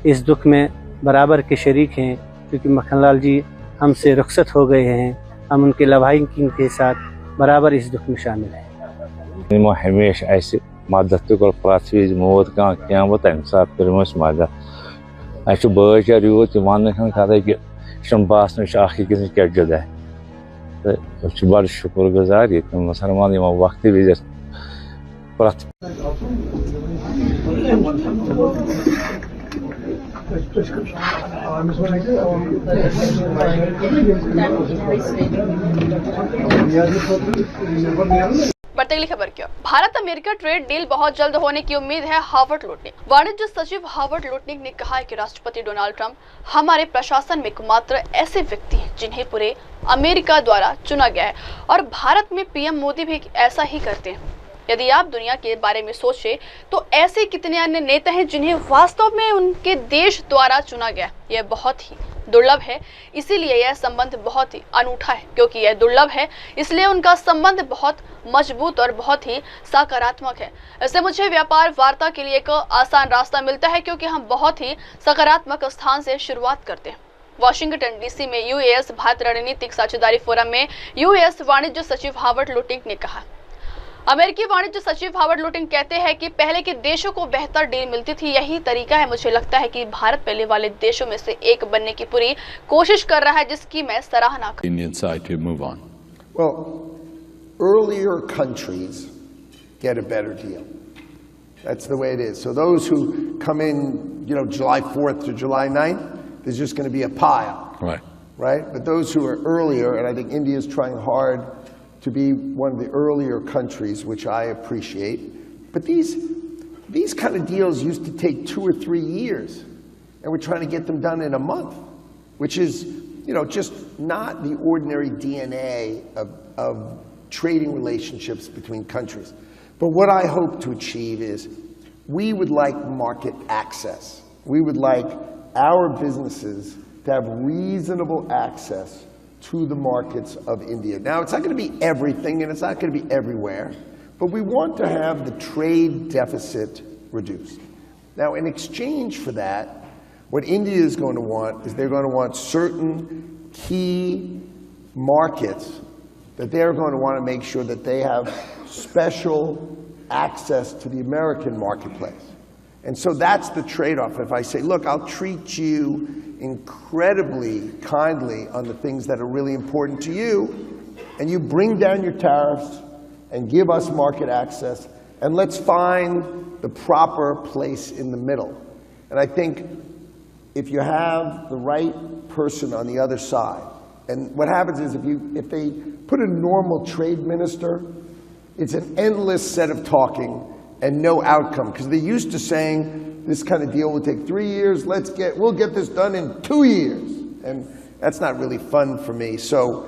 इस दुख में बराबर के शरीक हैं क्योंकि मक्खनलाल जी हमसे रुखसत हो गए हैं। हम उनके लवाहिकीन के साथ बराबर इस दुख में शामिल हैं।
हमेशा ऐसे मदद तो प्रत वज मौत क्या वो तम सात कर मदद अच्छे बाचार यूत वन कथा कि बासन अकिस क्या जुदा तो बड़ शुक्र गुजार ये मुसलमान वक्त विज प्रत
बढ़ते अगली खबर की ओर। भारत अमेरिका ट्रेड डील बहुत जल्द होने की उम्मीद है, हावर्ड लुटनिक। वाणिज्य सचिव हावर्ड लुटनिक ने कहा है कि राष्ट्रपति डोनाल्ड ट्रंप हमारे प्रशासन में एकमात्र ऐसे व्यक्ति हैं जिन्हें पूरे अमेरिका द्वारा चुना गया है और भारत में पीएम मोदी भी ऐसा ही करते हैं। यदि आप दुनिया के बारे में सोचें तो ऐसे कितने अन्य नेता हैं जिन्हें वास्तव में उनके देश द्वारा चुना गया। यह बहुत ही दुर्लभ है, इसीलिए यह संबंध बहुत ही अनूठा है। क्योंकि यह दुर्लभ है इसलिए उनका संबंध बहुत मजबूत और बहुत ही सकारात्मक है। इससे मुझे व्यापार वार्ता के लिए एक आसान रास्ता मिलता है क्योंकि हम बहुत ही सकारात्मक स्थान से शुरुआत करते हैं। वाशिंगटन डीसी में यूएस भारत रणनीतिक साझेदारी फोरम में यूएस वाणिज्य सचिव हावर्ड लुटनिक ने कहा। अमेरिकी वाणिज्य सचिव हावर्ड लुटनिक कहते हैं कि पहले के देशों को बेहतर डील मिलती थी, यही तरीका है। मुझे लगता है कि भारत पहले वाले देशों में से एक बनने की पूरी कोशिश कर रहा है, जिसकी मैं सराहना
करता हूं। Earlier countries get a better deal. That's the way it is. So those who come in, July 4th to July 9th, there's just going to be a pile. Right? But those who are earlier, and I think India is trying hard to be one of the earlier countries, which I appreciate. But these kind of deals used to take 2 or 3 years, and we're trying to get them done in a month, which is, just not the ordinary DNA of trading relationships between countries. But what I hope to achieve is we would like market access. We would like our businesses to have reasonable access to the markets of India. Now, it's not going to be everything and it's not going to be everywhere, but we want to have the trade deficit reduced. Now, in exchange for that, what India is going to want is they're going to want certain key markets that they're going to want to make sure that they have special access to the American marketplace. And so that's the trade-off. If I say, look, I'll treat you incredibly kindly on the things that are really important to you, and you bring down your tariffs and give us market access, and let's find the proper place in the middle. And I think if you have the right person on the other side, and what happens is if they put a normal trade minister, it's an endless set of talking and no outcome, because they're used to saying this kind of deal will take 3 years, we'll get this done in 2 years. And that's not really fun for me. So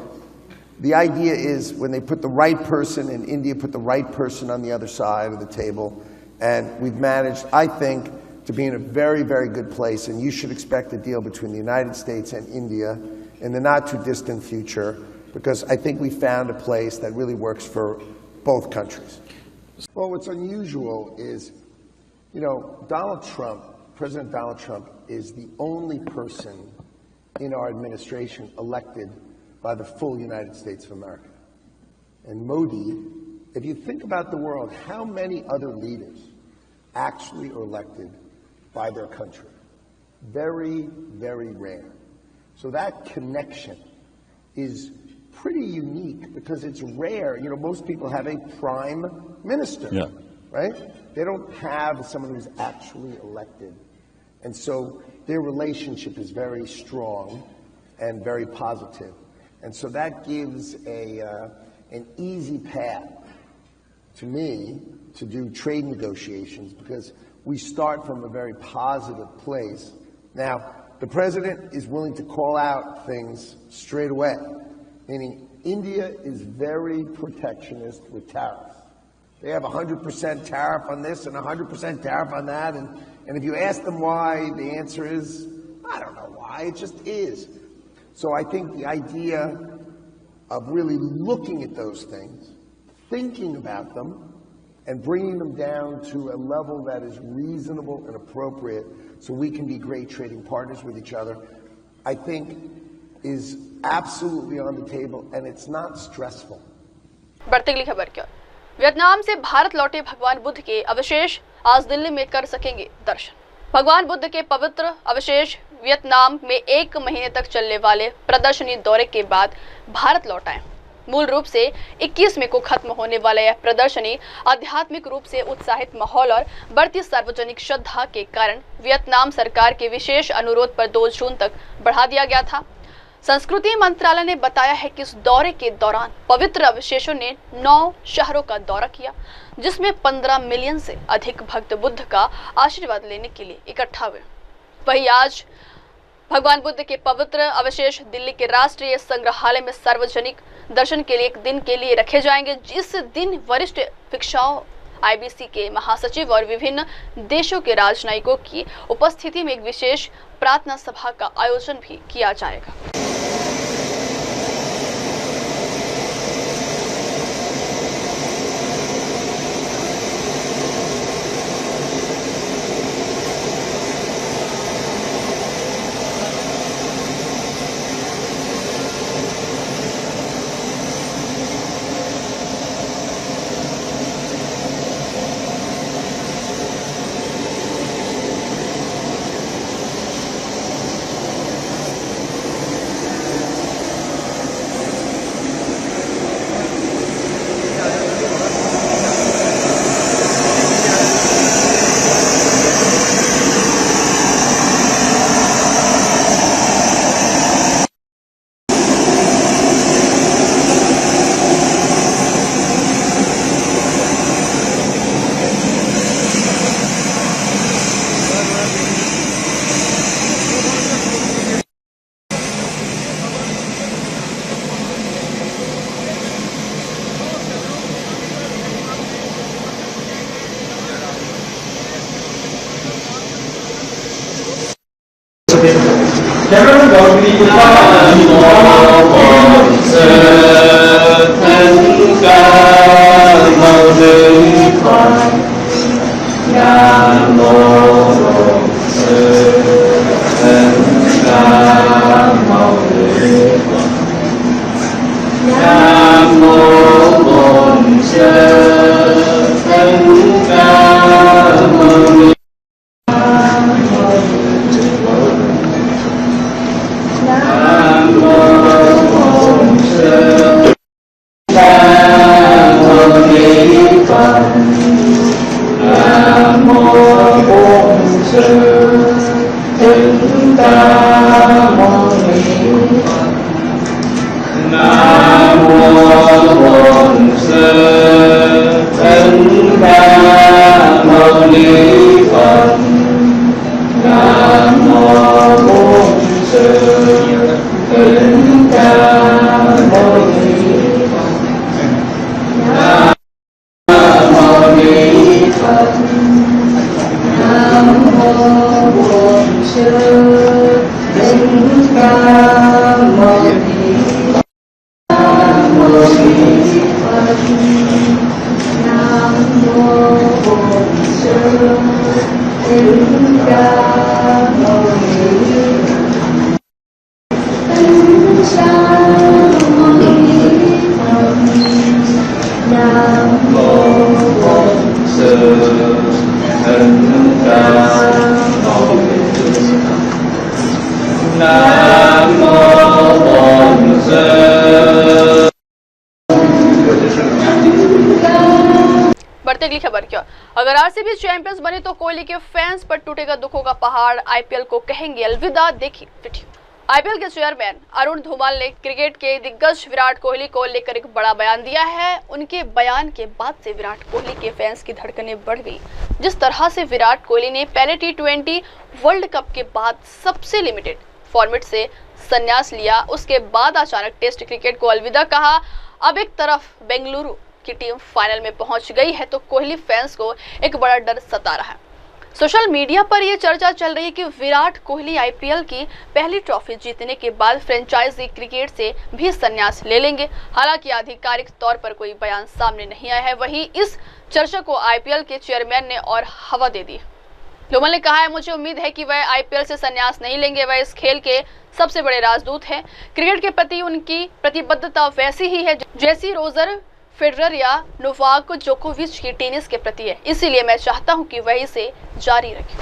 the idea is when they put the right person, and India put the right person on the other side of the table, and we've managed, I think, to be in a very, very good place, and you should expect a deal between the United States and India in the not too distant future, because I think we found a place that really works for both countries. Well, what's unusual is, Donald Trump, President Donald Trump, is the only person in our administration elected by the full United States of America. And Modi, if you think about the world, how many other leaders actually are elected by their country? Very, very rare. So that connection is pretty unique because it's rare. Most people have a prime minister, right? They don't have someone who's actually elected. And so their relationship is very strong and very positive. And so that gives an easy path to me to do trade negotiations, because we start from a very positive place. Now, the president is willing to call out things straight away, meaning India is very protectionist with tariffs. They have 100% tariff on this and 100% tariff on that, and if you ask them why, the answer is, I don't know why, it just is. So I think the idea of really looking at those things, thinking about them, and bringing them down to a level that is reasonable and appropriate so we can be great trading partners with each other, I think is absolutely on the table, and it's not stressful.
बढ़ती अगली खबर की ओर। Vietnam से भारत लौटे भगवान बुद्ध के अवशेष आज दिल्ली में कर सकेंगे दर्शन। भगवान बुद्ध के पवित्र अवशेष वियतनाम में 1 महीने तक चलने वाले प्रदर्शनी दौरे के बाद भारत लौट आए। मूल रूप से 21 मई को खत्म होने वाला यह प्रदर्शनी आध्यात्मिक रूप से उत्साहित माहौल और बढ़ती सार्वजनिक श्रद्धा के कारण वियतनाम सरकार के विशेष अनुरोध पर 2 जून तक बढ़ा दिया गया था। संस्कृति मंत्रालय ने बताया है कि इस दौरे के दौरान पवित्र अवशेषों ने 9 शहरों का दौरा किया, जिसमें 15 मिलियन से अधिक भक्त बुद्ध का आशीर्वाद लेने के लिए इकट्ठा हुए। वहीं आज भगवान बुद्ध के पवित्र अवशेष दिल्ली के राष्ट्रीय संग्रहालय में सार्वजनिक दर्शन के लिए 1 दिन के लिए रखे जाएंगे, जिस दिन वरिष्ठ भिक्षुओं, IBC के महासचिव और विभिन्न देशों के राजनयिकों की उपस्थिति में एक विशेष प्रार्थना सभा का आयोजन भी किया जाएगा। बढ़ते अगली खबर की ओर। अगर आरसीबी चैंपियंस बने तो कोहली के फैंस पर टूटेगा दुखों का पहाड़, आईपीएल को कहेंगे अलविदा। देखिए वीडियो। आईपीएल के चेयरमैन अरुण धूमल ने क्रिकेट के दिग्गज विराट कोहली को लेकर एक बड़ा बयान दिया है। उनके बयान के बाद से विराट कोहली के फैंस की धड़कनें बढ़ गई। जिस तरह से विराट कोहली ने पहले T20 वर्ल्ड कप के बाद सबसे लिमिटेड फॉर्मेट से संन्यास लिया, उसके बाद अचानक टेस्ट क्रिकेट को अलविदा कहा। अब एक तरफ बेंगलुरु की टीम फाइनल में पहुंच गई है तो कोहली फैंस को एक बड़ा डर सता रहा है। सोशल मीडिया पर यह चर्चा चल रही है कि विराट कोहली आईपीएल की पहली ट्रॉफी जीतने के बाद फ्रेंचाइजी क्रिकेट से भी संन्यास ले लेंगे। हालांकि आधिकारिक तौर पर कोई बयान सामने नहीं आया है। वहीं इस चर्चा को आईपीएल के चेयरमैन ने और हवा दे दी। धूमल ने कहा है, मुझे उम्मीद है कि वह आईपीएल से संन्यास नहीं लेंगे। वह इस खेल के सबसे बड़े राजदूत हैं। क्रिकेट के प्रति उनकी प्रतिबद्धता वैसी ही है जैसी रोजर फेडरर या नोवाक जोकोविच की टेनिस के प्रति है। इसीलिए मैं चाहता हूं कि वह इसे जारी रखे।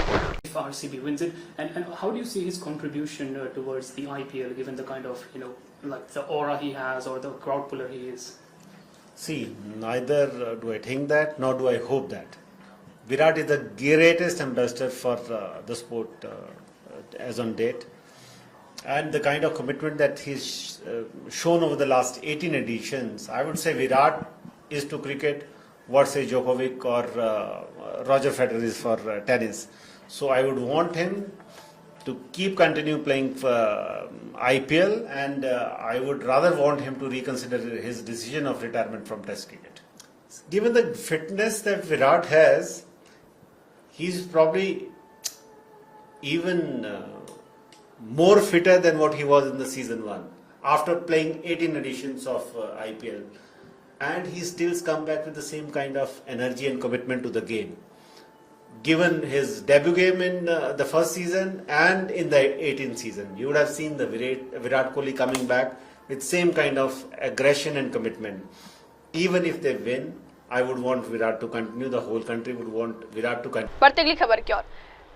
If RCB wins it, and how do you see his contribution towards the IPL, given the kind of like the aura he has or the crowd puller he is?
See, neither do I think that, nor do I hope that. Virat is the greatest ambassador for the sport as on date, and the kind of commitment that he's shown over the last 18 editions. I would say Virat is to cricket what say Djokovic or Roger Federer is for tennis. So I would want him to continue playing for IPL, and I would rather want him to reconsider his decision of retirement from Test cricket. Given the fitness that Virat has, he's probably even more fitter than what he was in the season 1 after playing 18 editions of IPL, and he still come back with the same kind of energy and commitment to the game. Given his debut game in the first season and in the 18th season, you would have seen the Virat Kohli coming back with same kind of aggression and commitment. Even if they win, I would want Virat to continue. The whole country would want Virat to continue.
बढ़ते अगली खबर की ओर।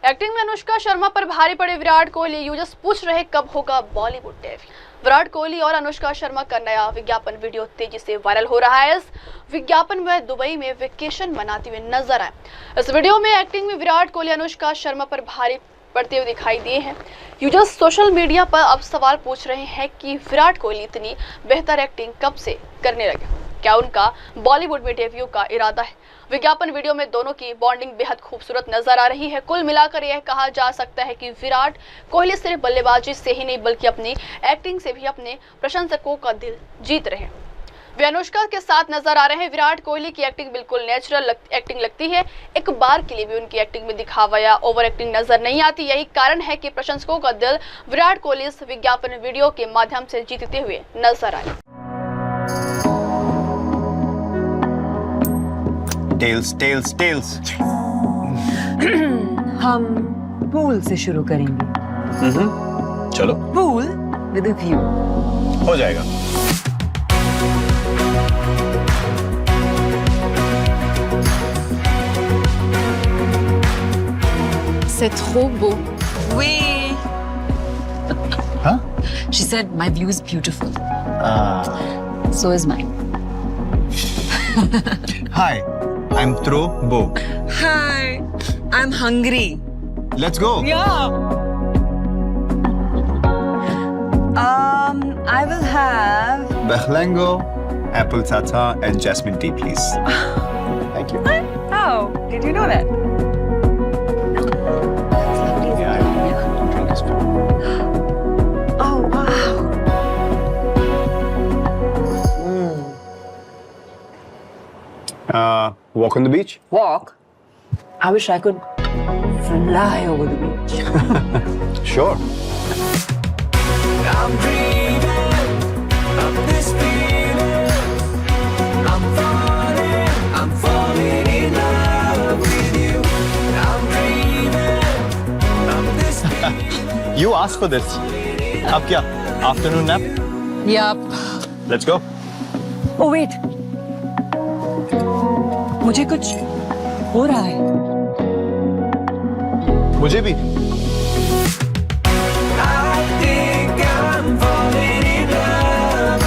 Acting में अनुष्का शर्मा पर भारी पड़े Virat Kohli. Users पूछ रहे कब होगा बॉलीवुड डेब्यू। विराट कोहली और अनुष्का शर्मा का नया विज्ञापन वीडियो तेजी से वायरल हो रहा है। इस विज्ञापन में दुबई में वेकेशन मनाते हुए नजर आए। इस वीडियो में एक्टिंग में विराट कोहली अनुष्का शर्मा पर भारी पड़ते हुए दिखाई दिए हैं। यूजर्स सोशल मीडिया पर अब सवाल पूछ रहे हैं कि विराट कोहली इतनी बेहतर एक्टिंग कब से करने लगे, क्या उनका बॉलीवुड में डेब्यू का इरादा है। विज्ञापन वीडियो में दोनों की बॉन्डिंग बेहद खूबसूरत नजर आ रही है। कुल मिलाकर यह कहा जा सकता है कि विराट कोहली सिर्फ बल्लेबाजी से ही नहीं बल्कि अपनी एक्टिंग से भी अपने प्रशंसकों का दिल जीत रहे हैं। वे अनुष्का के साथ नजर आ रहे हैं। विराट कोहली की एक्टिंग बिल्कुल नेचुरल एक्टिंग लगती है। एक बार के लिए भी उनकी एक्टिंग में दिखावा या ओवर एक्टिंग नजर नहीं आती। यही कारण है कि प्रशंसकों का दिल विराट कोहली इस विज्ञापन वीडियो के माध्यम से जीतते हुए नजर आए।
Tails tails tails.
हम पूल से शुरू करेंगे।
चलो।
Pool with a view.
हो जाएगा।
C'est trop beau. Oui.
Huh?
She said my view is beautiful. So is mine.
Hi, I'm Throw Bo.
Hi, I'm hungry.
Let's go.
Yeah. I will have
Behlengo, apple tata, and jasmine tea, please. Thank you.
How did you know that? Oh wow.
Walk on the beach?
Walk? I wish I could fly over the beach.
Sure.
I'm dreaming of this feeling. I'm falling in love with you. I'm dreaming of this feeling.
You asked for this. Ab kya? Afternoon nap?
Yup.
Let's go.
Oh wait. मुझे कुछ हो रहा है.
मुझे भी.
I think I'm falling in love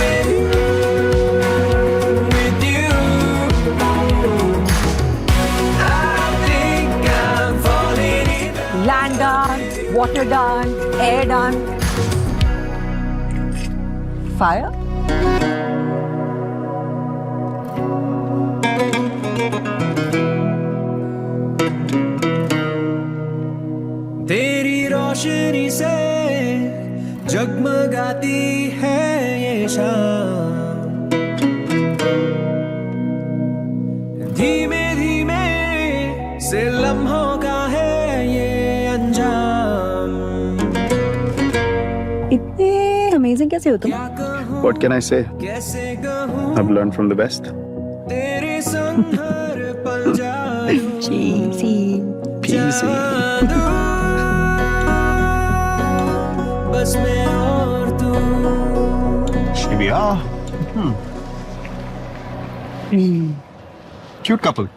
with you. I think I'm falling in love.
Land done, water done, air done. Fire?
तेरी रोशनी से जगमगाती है ये शाम, धीमे धीमे से लम्हों का है ये अंजाम.
इतने अमेजिंग कैसे हो तुम?
What can I say?
कैसे कहूँ
I've learned from the best.
तेरे संग हर पल जाऊं.
Cheesy.
Peasy.
बस मैं और तू.
Here we are. Cute couple.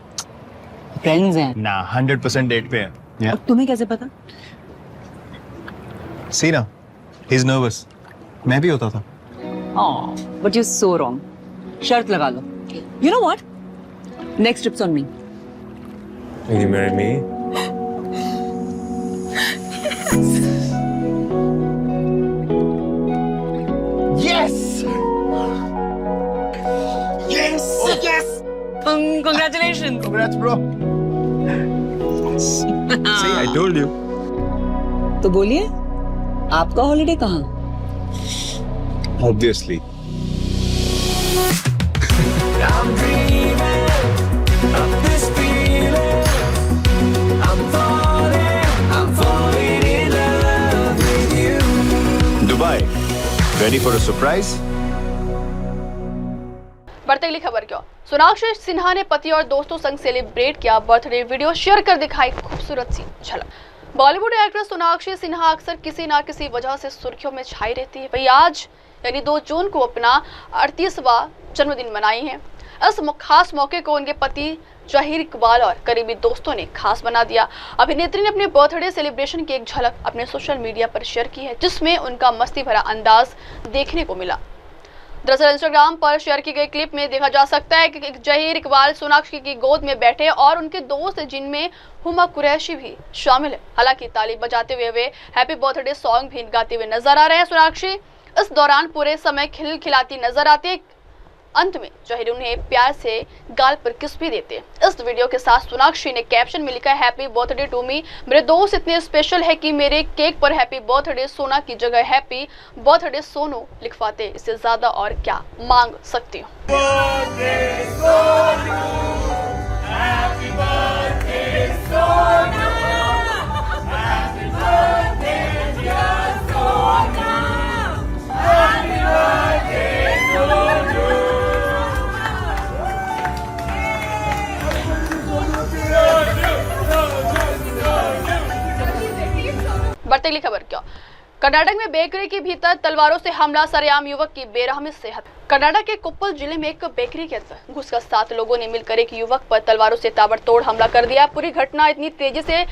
Friends हैं.
Nah, 100% date पे है. Yeah.
और तुम्हें कैसे पता?
See ना, he's nervous. मैं भी होता था.
Oh, but you're so wrong. शर्त लगा लो. You know what? Next trip's on me.
Will you marry me? Yes! Yes! Oh, yes!
Congratulations.
Congrats, bro. See, I told you.
तो बोलिए, आपका हॉलिडे कहाँ?
Obviously.
I'm dreaming of this feeling. I'm falling in love with you.
Dubai. Ready for a surprise?
बढ़ते अगली खबर क्यों? सोनाक्षी सिन्हा ने पति और दोस्तों संग सेलिब्रेट किया बर्थडे वीडियो शेयर कर दिखाई खूबसूरत सी झलक. बॉलीवुड एक्ट्रेस सोनाक्षी सिन्हा अक्सर किसी ना किसी वजह से सुर्खियों में छाई रहती है. वही आज यानी 2 जून को अपना 38वां जन्मदिन मनाई है. इस खास मौके को उनके पति जहीर इकबाल और करीबी दोस्तों ने खास बना दिया. अभिनेत्री ने अपने बर्थडे सेलिब्रेशन की एक झलक अपने सोशल मीडिया पर शेयर की है, जिसमें उनका मस्ती भरा अंदाज देखने को मिला. दरअसल इंस्टाग्राम पर शेयर की गई क्लिप में देखा जा सकता है कि जहीर इकबाल सोनाक्षी की गोद में बैठे और उनके दोस्त जिनमें हुमा कुरैशी भी शामिल है. हालांकि ताली बजाते हुए वे हैप्पी बर्थडे सॉन्ग भी गाते हुए नजर आ रहे हैं. सोनाक्षी इस दौरान पूरे समय खिलखिलाती नजर आती है. अंत में जहीर उन्हें प्यार से गाल पर किस भी देते. इस वीडियो के साथ सोनाक्षी ने कैप्शन में लिखा है, हैप्पी बर्थडे टू मी. मेरे दोस्त इतने स्पेशल है कि मेरे केक पर हैप्पी बर्थडे सोना की जगह हैप्पी बर्थडे सोनू लिखवाते. इससे ज्यादा और क्या मांग सकती हूँ. बढ़ते अगली खबर क्यों? कर्नाटक में बेकरी के भीतर तलवारों से हमला, सरेआम युवक की बेरहमी से हत्या. कर्नाटक के कोप्पल जिले में एक बेकरी के अंदर घुसकर 7 लोगों ने मिलकर एक युवक पर तलवारों से ताबड़तोड़ हमला कर दिया. पूरी घटना इतनी तेजी से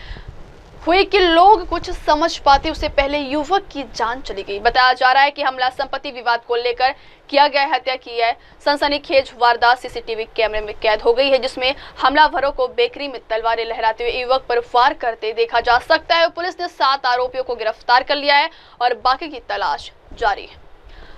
हुई कि लोग कुछ समझ पाते उससे पहले युवक की जान चली गई। बताया जा रहा है कि हमला संपत्ति विवाद को लेकर किया गया, हत्या की है। सनसनीखेज वारदात सीसीटीवी कैमरे में कैद हो गई है, जिसमें हमलावरों को बेकरी में तलवारें लहराते हुए युवक पर वार करते देखा जा सकता है। पुलिस ने 7 आरोपियों को गिरफ्तार कर लिया है और बाकी की तलाश जारी है।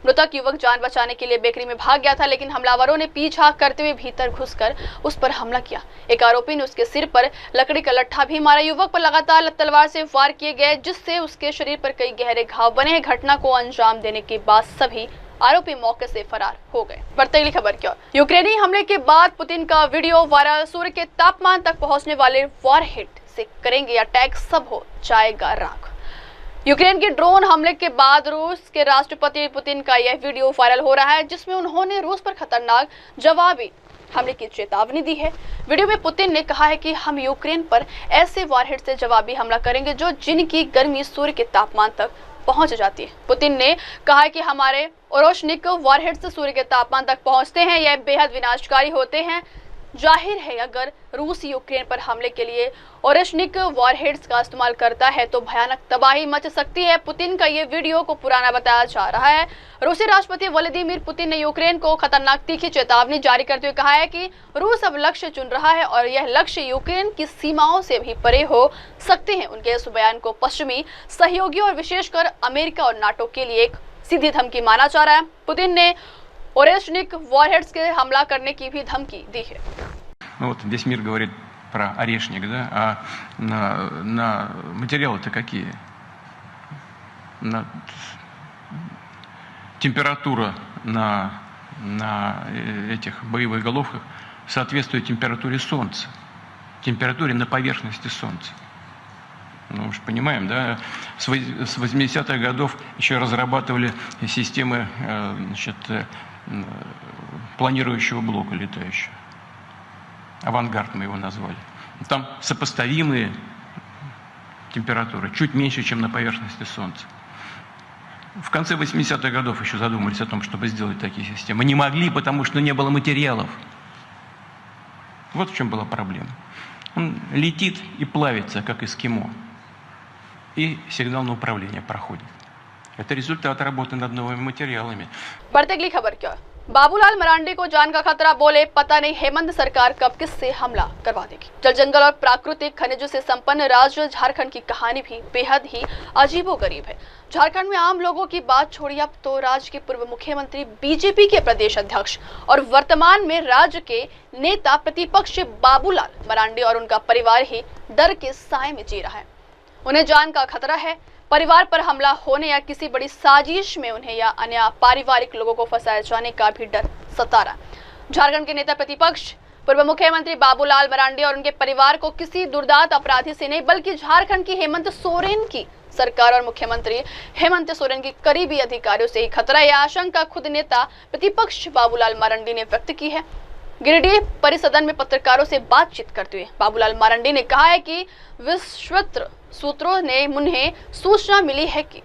मृतक युवक जान बचाने के लिए बेकरी में भाग गया था, लेकिन हमलावरों ने पीछा करते हुए भीतर घुसकर उस पर हमला किया। एक आरोपी ने उसके सिर पर लकड़ी का लट्ठा भी मारा। युवक पर लगातार तलवार से वार किए गए, जिससे उसके शरीर पर कई गहरे घाव बने। घटना को अंजाम देने के बाद सभी आरोपी मौके से फरार हो गए। बढ़ती अगली खबर की ओर। यूक्रेनी हमले के बाद पुतिन का वीडियो वायरल। सूर्य के तापमान तक पहुंचने वाले वॉरहेड से करेंगे अटैक, सब हो जाएगा राख। यूक्रेन के ड्रोन हमले के बाद रूस के राष्ट्रपति पुतिन का यह वीडियो वायरल हो रहा है, जिसमें उन्होंने रूस पर खतरनाक जवाबी हमले की चेतावनी दी है। वीडियो में पुतिन ने कहा है कि हम यूक्रेन पर ऐसे वॉरहेड से जवाबी हमला करेंगे जो जिनकी गर्मी सूर्य के तापमान तक पहुंच जाती है। पुतिन ने कहा है कि हमारे ओरोशनिक वॉरहेड से सूर्य के तापमान तक पहुंचते हैं, यह बेहद विनाशकारी होते हैं। जाहिर है अगर रूस यूक्रेन पर हमले के लिए ओरोशनिक वॉरहेड्स का इस्तेमाल करता है तो भयानक तबाही मच सकती है। पुतिन का ये वीडियो को पुराना बताया जा रहा है। रूसी राष्ट्रपति व्लादिमीर पुतिन ने यूक्रेन को खतरनाक तीखी चेतावनी जारी करते हुए कहा है कि रूस अब लक्ष्य चुन रहा है और यह लक्ष्य यूक्रेन की सीमाओं से भी परे हो सकते हैं। उनके इस बयान को पश्चिमी सहयोगियों और विशेषकर अमेरिका और नाटो के लिए एक सीधी धमकी माना जा रहा है। पुतिन ने ओरेशनिक वॉरहेड्स के हमला करने की भी धमकी दी है।
Ну вот весь мир говорит про орешник, да, а на материалы-то какие? Температура на этих боевых головках соответствует температуре Солнца, температуре на поверхности Солнца. Ну, мы же понимаем, да, с 80-х годов еще разрабатывали системы, значит, планирующего блока летающего. Авангард мы его назвали. Там сопоставимые температуры, чуть меньше, чем на поверхности Солнца. В конце 80-х годов еще задумались о том, чтобы сделать такие системы. Не могли, потому что не было материалов. Вот в чем была проблема. Он летит и плавится, как эскимо. И сигнал на управление проходит. Это результат работы над новыми материалами.
बढ़ते अगली खबर क्या? बाबूलाल मरांडी को जान का खतरा, बोले पता नहीं हेमंत सरकार कब किससे हमला करवा देगी। जल जंगल और प्राकृतिक खनिजों से संपन्न राज्य झारखंड की कहानी भी बेहद ही अजीबोगरीब है। झारखंड में आम लोगों की बात छोड़िए, अब तो राज्य के पूर्व मुख्यमंत्री, बीजेपी के प्रदेश अध्यक्ष और वर्तमान में राज्य के नेता प्रतिपक्ष बाबूलाल मरांडी और उनका परिवार ही डर के साए में जी रहा है। उन्हें जान का खतरा है। परिवार पर हमला होने या किसी बड़ी साजिश में उन्हें या अन्य पारिवारिक लोगों को फंसाए जाने का भी डर सता रहा है। झारखंड के नेता प्रतिपक्ष पूर्व मुख्यमंत्री बाबूलाल मरांडी और उनके परिवार को किसी दुर्दांत अपराधी से नहीं, बल्कि झारखंड की हेमंत सोरेन की सरकार और मुख्यमंत्री हेमंत सोरेन की करीबी अधिकारियों से ही खतरा। यह आशंका खुद नेता प्रतिपक्ष बाबूलाल मरांडी ने व्यक्त की है। गिरिडीह परिसदन में पत्रकारों से बातचीत करते हुए बाबूलाल मरांडी ने कहा है कि विश्वस्त सूत्रों ने उन्हें सूचना मिली है कि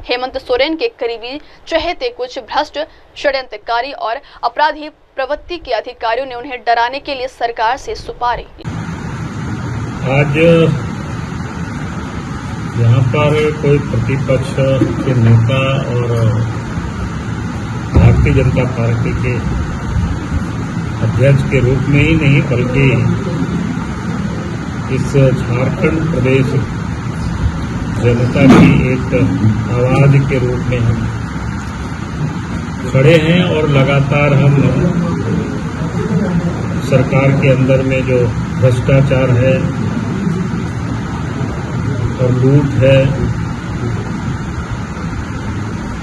हेमंत सोरेन के करीबी चहेते कुछ भ्रष्ट षड्यंत्रकारी और अपराधी प्रवृत्ति के अधिकारियों ने उन्हें डराने के लिए सरकार से सुपारी।
आज यहाँ पर कोई प्रतिपक्ष के नेता और भारतीय जनता पार्टी के अध्यक्ष के रूप में ही नहीं, बल्कि इस झारखंड प्रदेश जनता की एक आवाज के रूप में हम खड़े हैं और लगातार हम सरकार के अंदर में जो भ्रष्टाचार है और लूट है,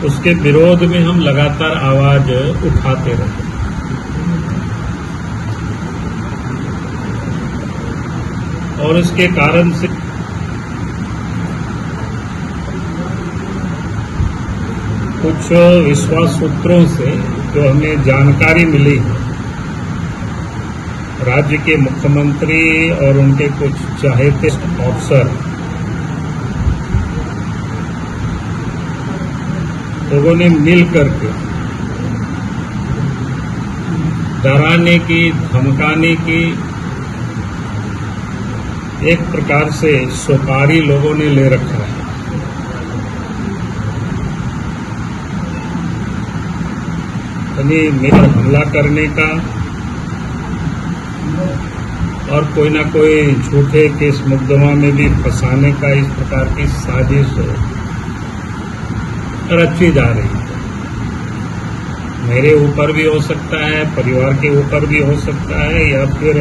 उसके विरोध में हम लगातार आवाज उठाते रहे। और इसके कारण से कुछ विश्वास सूत्रों से जो हमें जानकारी मिली, राज्य के मुख्यमंत्री और उनके कुछ चाहते अफसर लोगों ने मिल करके डराने की, धमकाने की एक प्रकार से सुपारी लोगों ने ले रखा है। यानी मेरे हमला करने का और कोई ना कोई झूठे केस मुकदमा में भी फंसाने का इस प्रकार की साजिश रची जा रही है। मेरे ऊपर भी हो सकता है, परिवार के ऊपर भी हो सकता है, या फिर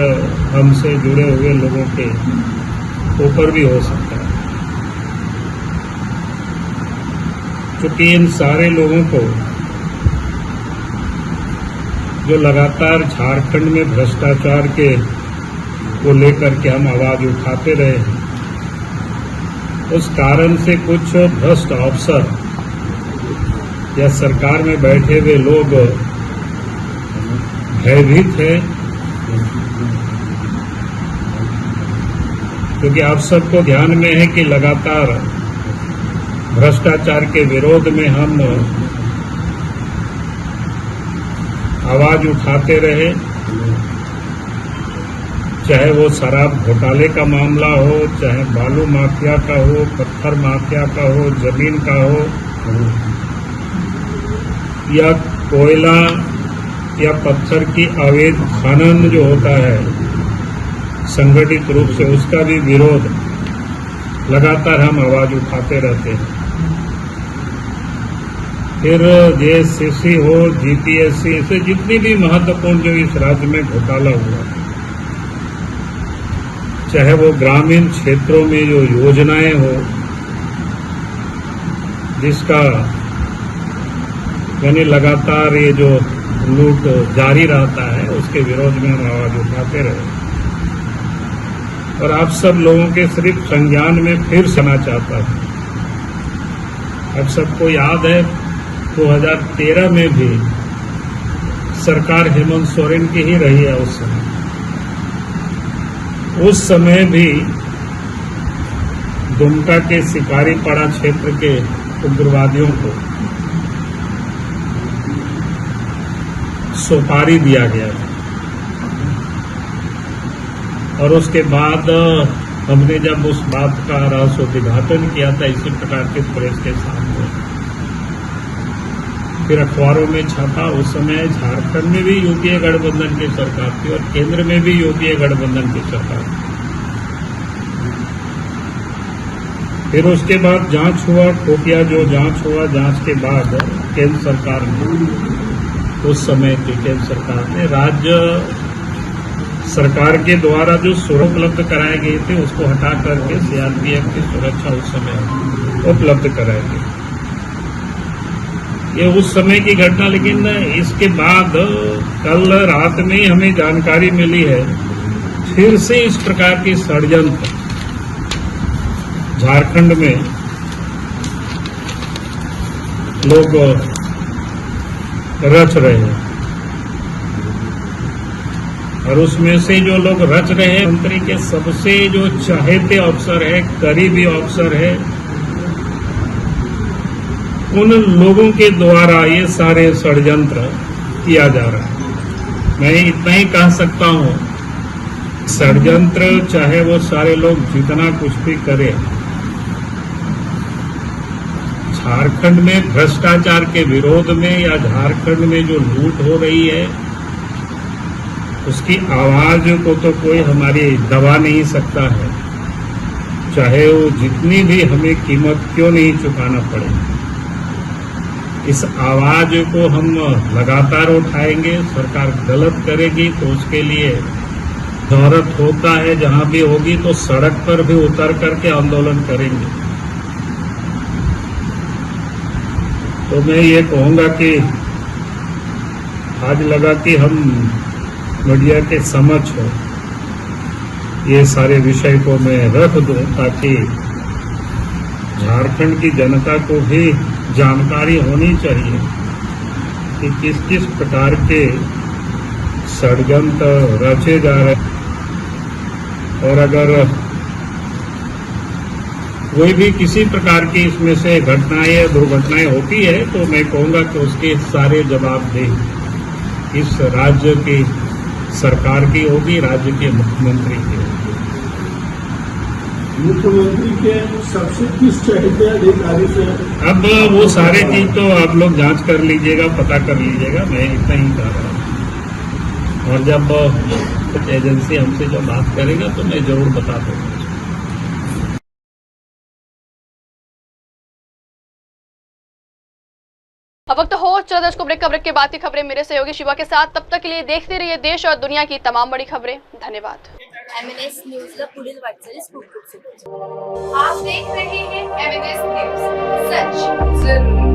हमसे जुड़े हुए लोगों के ऊपर भी हो सकता है। क्योंकि इन सारे लोगों को जो लगातार झारखंड में भ्रष्टाचार के को लेकर के हम आवाज उठाते रहे हैं, उस कारण से कुछ भ्रष्ट अफसर या सरकार में बैठे हुए लोग भयभीत हैं, क्योंकि आप सबको ध्यान में है कि लगातार भ्रष्टाचार के विरोध में हम आवाज उठाते रहे, चाहे वो शराब घोटाले का मामला हो, चाहे बालू माफिया का हो, पत्थर माफिया का हो, जमीन का हो, या कोयला या पत्थर की अवैध खनन जो होता है संगठित रूप से, उसका भी विरोध लगातार हम आवाज उठाते रहते हैं। फिर जेएससीसी हो, जीपीएससी, ऐसे जितनी भी महत्वपूर्ण जो इस राज्य में घोटाला हुआ, चाहे वो ग्रामीण क्षेत्रों में जो योजनाएं हो, जिसका यानी लगातार ये जो लूट जारी रहता है, उसके विरोध में हम आवाज उठाते रहे। और आप सब लोगों के सिर्फ संज्ञान में फिर सुना चाहता हूं, अब सबको याद है 2013 में भी सरकार हेमंत सोरेन की ही रही है। उस समय भी दुमका के शिकारीपाड़ा क्षेत्र के उग्रवादियों को सुपारी दिया गया था, और उसके बाद हमने जब उस बात का रहस्योद्घाटन किया था इसी प्रकार के प्रेस के सामने, फिर अखबारों में छपा। उस समय झारखंड में भी यूपीए गठबंधन की सरकार थी और केंद्र में भी यूपीए गठबंधन की सरकार थी। फिर उसके बाद जांच हुआ, खुफिया जो जांच हुआ, जांच के बाद केंद्र सरकार ने, उस समय की केंद्र सरकार ने राज्य सरकार के द्वारा जो सुरक्षा उपलब्ध कराए गए थे उसको हटा करके सीआरपीएफ की सुरक्षा उस समय उपलब्ध कराई गई। ये उस समय की घटना, लेकिन इसके बाद कल रात में ही हमें जानकारी मिली है फिर से इस प्रकार की षड्यंत्र झारखंड में लोग रच रहे हैं, और उसमें से जो लोग रच रहे हैं, मंत्री के सबसे जो चाहते अफसर है, करीबी अफसर है, उन लोगों के द्वारा ये सारे षड्यंत्र किया जा रहा है। मैं इतना ही कह सकता हूं, षड्यंत्र चाहे वो सारे लोग जितना कुछ भी करें, झारखंड में भ्रष्टाचार के विरोध में या झारखंड में जो लूट हो रही है उसकी आवाज को तो कोई हमारी दबा नहीं सकता है, चाहे वो जितनी भी हमें कीमत क्यों नहीं चुकाना पड़े। इस आवाज को हम लगातार उठाएंगे। सरकार गलत करेगी तो उसके लिए जरूरत होता है, जहां भी होगी तो सड़क पर भी उतर करके आंदोलन करेंगे। तो मैं ये कहूंगा कि आज लगा कि हम मीडिया के समक्ष ये सारे विषय को मैं रख दूं ताकि झारखंड की जनता को भी जानकारी होनी चाहिए कि किस किस प्रकार के षड्यंत्र रचे जा रहे हैं। और अगर कोई भी किसी प्रकार की इसमें से घटनाएं या दुर्घटनाएं होती है तो मैं कहूंगा कि उसके सारे जवाबदेही इस राज्य की सरकार की होगी, राज्य के मुख्यमंत्री की होगी। मुख्यमंत्री के सबसे किस चहेते अधिकारी से? अब वो सारे चीज तो आप लोग जांच कर लीजिएगा, पता कर लीजिएगा, मैं इतना ही कह रहा हूँ। और जब एजेंसी हमसे जब बात करेगा तो मैं जरूर बता दूंगा।
अब वक्त हो चलो दर्शकों ब्रेक के बाद की खबरें मेरे सहयोगी शिवा के साथ। तब तक के लिए देखते रहिए देश और दुनिया की तमाम बड़ी खबरें। धन्यवाद।
MNS न्यूज़ला पुढील वाटचाली स्कूप आप देख रहे हैं MNS न्यूज़, सच जरूर।